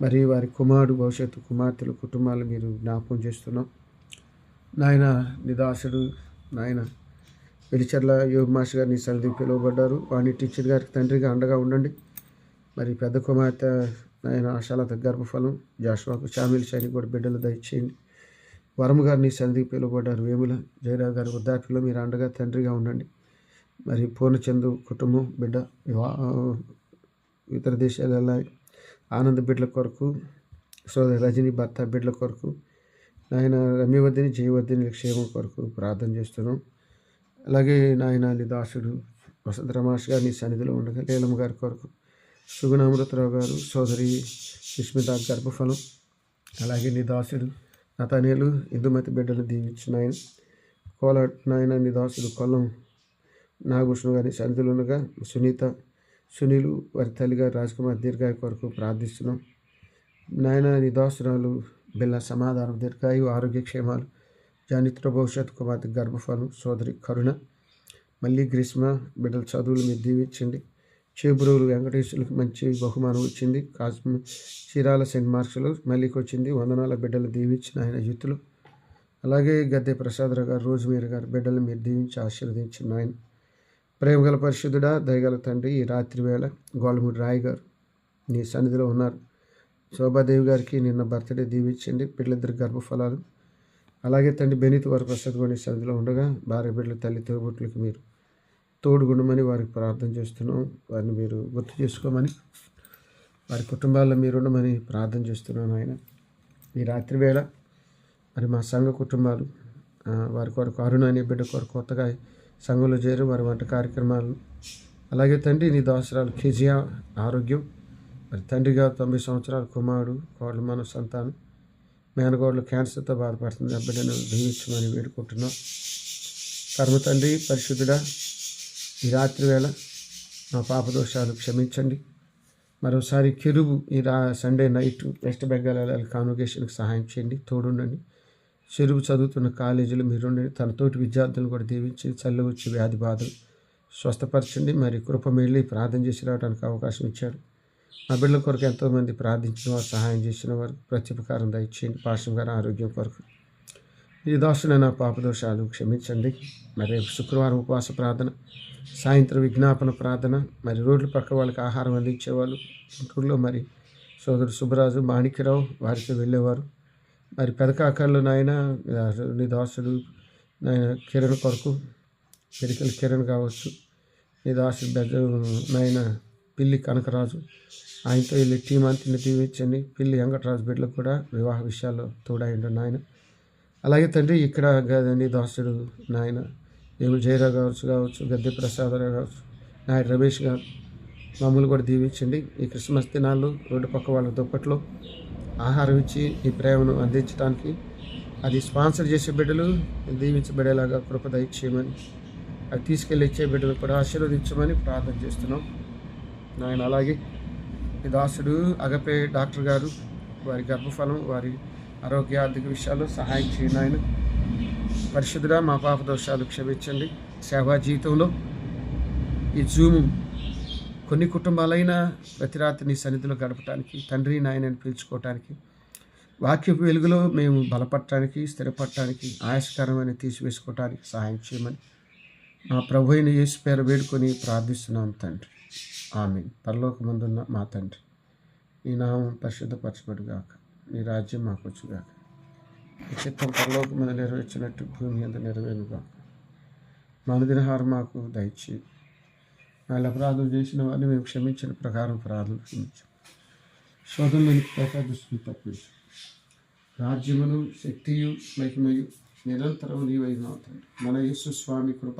మరి వారి కుమారుడు భవిష్యత్తు కుమార్తెలు కుటుంబాలు మీరు జ్ఞాపకం చేస్తున్నాం నాయన. నిదాసుడు నాయన వెలిచర్ల యోగ మాస్టర్ గారు నీ సన్నిధికి పిలువబడ్డారు. వాడిని టీచర్ గారికి తండ్రిగా అండగా ఉండండి. మరి పెద్ద కుమార్తె నాయన ఆశాలత గర్భఫలం జాషువాకు షామిల్ సైని కూడా బిడ్డలు దయచేయండి. వరము గారు నీ సన్నిధికి పిలువబడ్డారు. వేముల జయరావు గారి వృద్ధాప్యలో మీరు అండగా తండ్రిగా ఉండండి. మరి పూర్ణచందు కుటుంబం బిడ్డ ఇతర దేశాలు వెళ్ళాలి. ఆనంద్ బిడ్డల కొరకు, సోదరి రజని భర్త బిడ్డల కొరకు, నాయన రమ్యవర్ధిని జయవర్ధిని క్షేమం కొరకు ప్రార్థన చేస్తున్నాం. అలాగే నాయన నీ దాసుడు వసంత రమాష్ గారు నీ సన్నిధిలో ఉండగా లీలమ్మ గారి కొరకు, సుగుణ అమృతరావు గారు, సోదరి సుష్మిత గర్భఫలం, అలాగే నీ దాసుడు నతనేలు ఇందుమతి బిడ్డలు దీవించిన ఆయన నాయన నీ దాసుడు కొల్లం నాగభూషణ గారి సన్నిధిలో ఉండగా సునీత సునీలు వారి తల్లిగారు రాజ్కుమార్ దీర్ఘాయు కొరకు ప్రార్థిస్తున్నాం. నాయన నీ దాసురాలు బిల్ల సమాధానం దీర్ఘాయు ఆరోగ్యక్షేమాలు జానిత్ర భవిష్యత్ కుమార్తె గర్భఫలం సోదరి కరుణ మళ్ళీ గ్రీష్మ బిడ్డల చదువులు మీరు దీవించండి. చేబురువులు వెంకటేశ్వరులకు మంచి బహుమానం వచ్చింది. చీరాల సెయింట్ మార్క్స్లో మళ్ళీకి వచ్చింది. వందనాల బిడ్డలు దీవించిన ఆయన యుతులు. అలాగే గద్దె ప్రసాదరావు గారు రోజుమీర గారు బిడ్డలు మీరు దీవించి ఆశీర్వదించిన ఆయన ప్రేమగల పరిశుద్ధుడా దయగల తండ్రి. ఈ రాత్రి వేళ గోల్మూడి రాయ్ గారు నీ సన్నిధిలో ఉన్నారు. శోభాదేవి గారికి నిన్న బర్త్డే దీవించండి. పిల్లలిద్దరు గర్భఫలాలు. అలాగే తండ్రి బెనీత్ వరప్రసాద్ కూడా నీ సన్నిధిలో ఉండగా భార్య బిడ్డల తల్లి తోబుట్లకి మీరు తోడుగుండమని వారికి ప్రార్థన చేస్తున్నాం. వారిని మీరు గుర్తు చేసుకోమని, వారి కుటుంబాల్లో మీరు ఉండమని ప్రార్థన చేస్తున్నాను ఆయన. ఈ రాత్రి వేళ మరి మా సంఘ కుటుంబాలు వారి కొరకు అరుణ అనే బిడ్డ కొరకు కొత్తగా సంఘంలో చేరి వారి వంట కార్యక్రమాలు, అలాగే తండ్రి నీ దాసరాలు కేజియా ఆరోగ్యం, మరి తండ్రిగా 90 సంవత్సరాల కుమారుడు కోడలు మన సంతానం మేనగోడలు క్యాన్సర్తో బాధపడుతుంది. ఆ బిడ్డను దీవించమని వేడుకుంటున్నాం. కర్మ తండ్రి పరిశుద్ధుడా ఈ రాత్రి వేళ మా పాపదోషాలు క్షమించండి. మరోసారి కెరుబు ఈ సండే నైట్ వెస్ట్ బెంగాల్ వెళ్ళాలి కాన్వకేషన్కి సహాయం చేయండి, తోడుండండి. చెరువు చదువుతున్న కాలేజీలో మీరుండండి. తనతోటి విద్యార్థులను కూడా దీవించి చల్లి వచ్చి వ్యాధి బాధలు స్వస్థపరచండి. మరి కృపమేళ్ళి ప్రార్థన చేసి రావడానికి అవకాశం ఇచ్చారు. మా బిడ్డల కొరకు ఎంతోమంది ప్రార్థించిన వారు, సహాయం చేసిన వారు ప్రత్యుపకారం దయచేయండి. పాశం గారి ఆరోగ్యం కొరకు ఈ దాసునైన పాపదోషాలు క్షమించండి. మరి శుక్రవారం ఉపవాస ప్రార్థన, సాయంత్రం విజ్ఞాపన ప్రార్థన, మరి రోడ్ల పక్క వాళ్ళకి ఆహారం అందించేవాళ్ళు గుంటూరులో మరి సోదరుడు సుబ్బరాజు మాణిక్యరావు వారితో వెళ్ళేవారు. మరి పెదకాకల్లో నాయన నీ దాసుడు నాయన కిరణ్ కొరకు మెడికల్ కిరణ్ కావచ్చు, నీ దాసుడు పెద్ద నాయన పిల్లి కనకరాజు ఆయనతో వెళ్ళి టీం అంతిని దీవించండి. పిల్లి వెంకటరాజు బిడ్డలకు కూడా వివాహ విషయాల్లో తోడైండు నాయన. అలాగే తండ్రి ఇక్కడ నీ దాసుడు నాయన ఏమి జయరావు కావచ్చు, గద్దె ప్రసాదరావు కావచ్చు, నాయుడు రమేష్ గారు మమ్మల్ని కూడా దీవించండి. ఈ క్రిస్మస్ దినాల్లో రోడ్డు పక్క వాళ్ళ దుప్పట్లో ఆహారం ఇచ్చి ఈ ప్రేమను అందించడానికి అది స్పాన్సర్ చేసే బిడ్డలు దీవించబడేలాగా కృప దయచేయమని, అది తీసుకెళ్ళి ఇచ్చే బిడ్డలు కూడా ఆశీర్వదించమని ప్రార్థన చేస్తున్నాం నాయన. అలాగే ఈ దాసుడు అగపే డాక్టర్ గారు వారి గర్భఫలం, వారి ఆరోగ్య ఆర్థిక విషయాల్లో సహాయం చేయండి ఆయన. పరిశుద్ధుడా మా పాప దోషాలు క్షమించండి. సేవా జీవితంలో ఈ జూము కొన్ని కుటుంబాలైనా ప్రతి రాత్రి నీ సన్నిధిలో గడపడానికి, తండ్రి నాయనని పిలుచుకోవటానికి, వాక్యపు వెలుగులో మేము బలపడటానికి, స్థిరపడటానికి, ఆయాసకరమైన తీసివేసుకోవటానికి సహాయం చేయమని మా ప్రభు అయిన యేసు పేరు వేడుకొని ప్రార్థిస్తున్నాం తండ్రి. ఆమేన్. పరలోకమందున్న మా తండ్రి, నీ నామం పరిశుద్ధపరచబడుగాక, నీ రాజ్యం మాకు వచ్చుగాక, నీ చిత్తం పరలోకం మీద నెరవేర్చినట్టు భూమి మీద నెరవేరుగాక. మా అనుదినహారం మాకు దయచేయి. వాళ్ళ అపరాధం చేసిన వారిని మేము క్షమించిన ప్రకారం అపరాధం క్షమించాం. శోధనలోని దృష్టిని తప్పించు. రాజ్యమును శక్తియు మహిమయు నిరంతరం నీవైనావు తండ్రి. మన యేసు స్వామి కృప,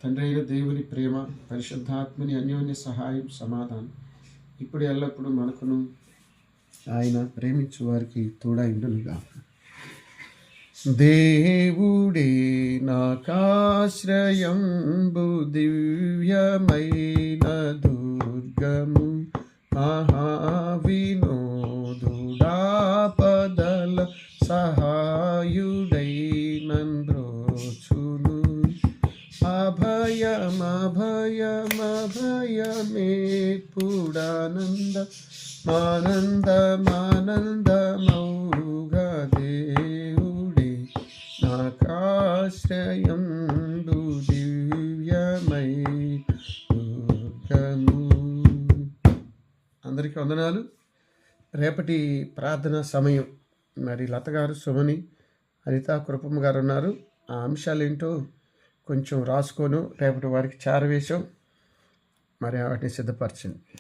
తండ్రి అయిన దేవుని ప్రేమ, పరిశుద్ధాత్మని అన్యోన్య సహాయం, సమాధానం ఇప్పుడు ఎల్లప్పుడూ మనకును ఆయన ప్రేమించు వారికి తోడైండునుగాక. దేవుడే నాకాశ్రయంబు దివ్యమైన దుర్గము మహావినోదుడాపదల సహాయుడై నంద్రోచును మానందమౌగా దేవుడే నాకాశ్రయంబు దివ్యమై దుర్గము. అందరికీ వందనాలు. రేపటి ప్రార్థన సమయం మరి లత గారు, సుమని, హరిత, కృపమ్మ గారు ఉన్నారు. ఆ అంశాలు ఏంటో కొంచెం రాసుకోను రేపటి వారికి చేరవేశాం. మరి వాటిని సిద్ధపరచండి.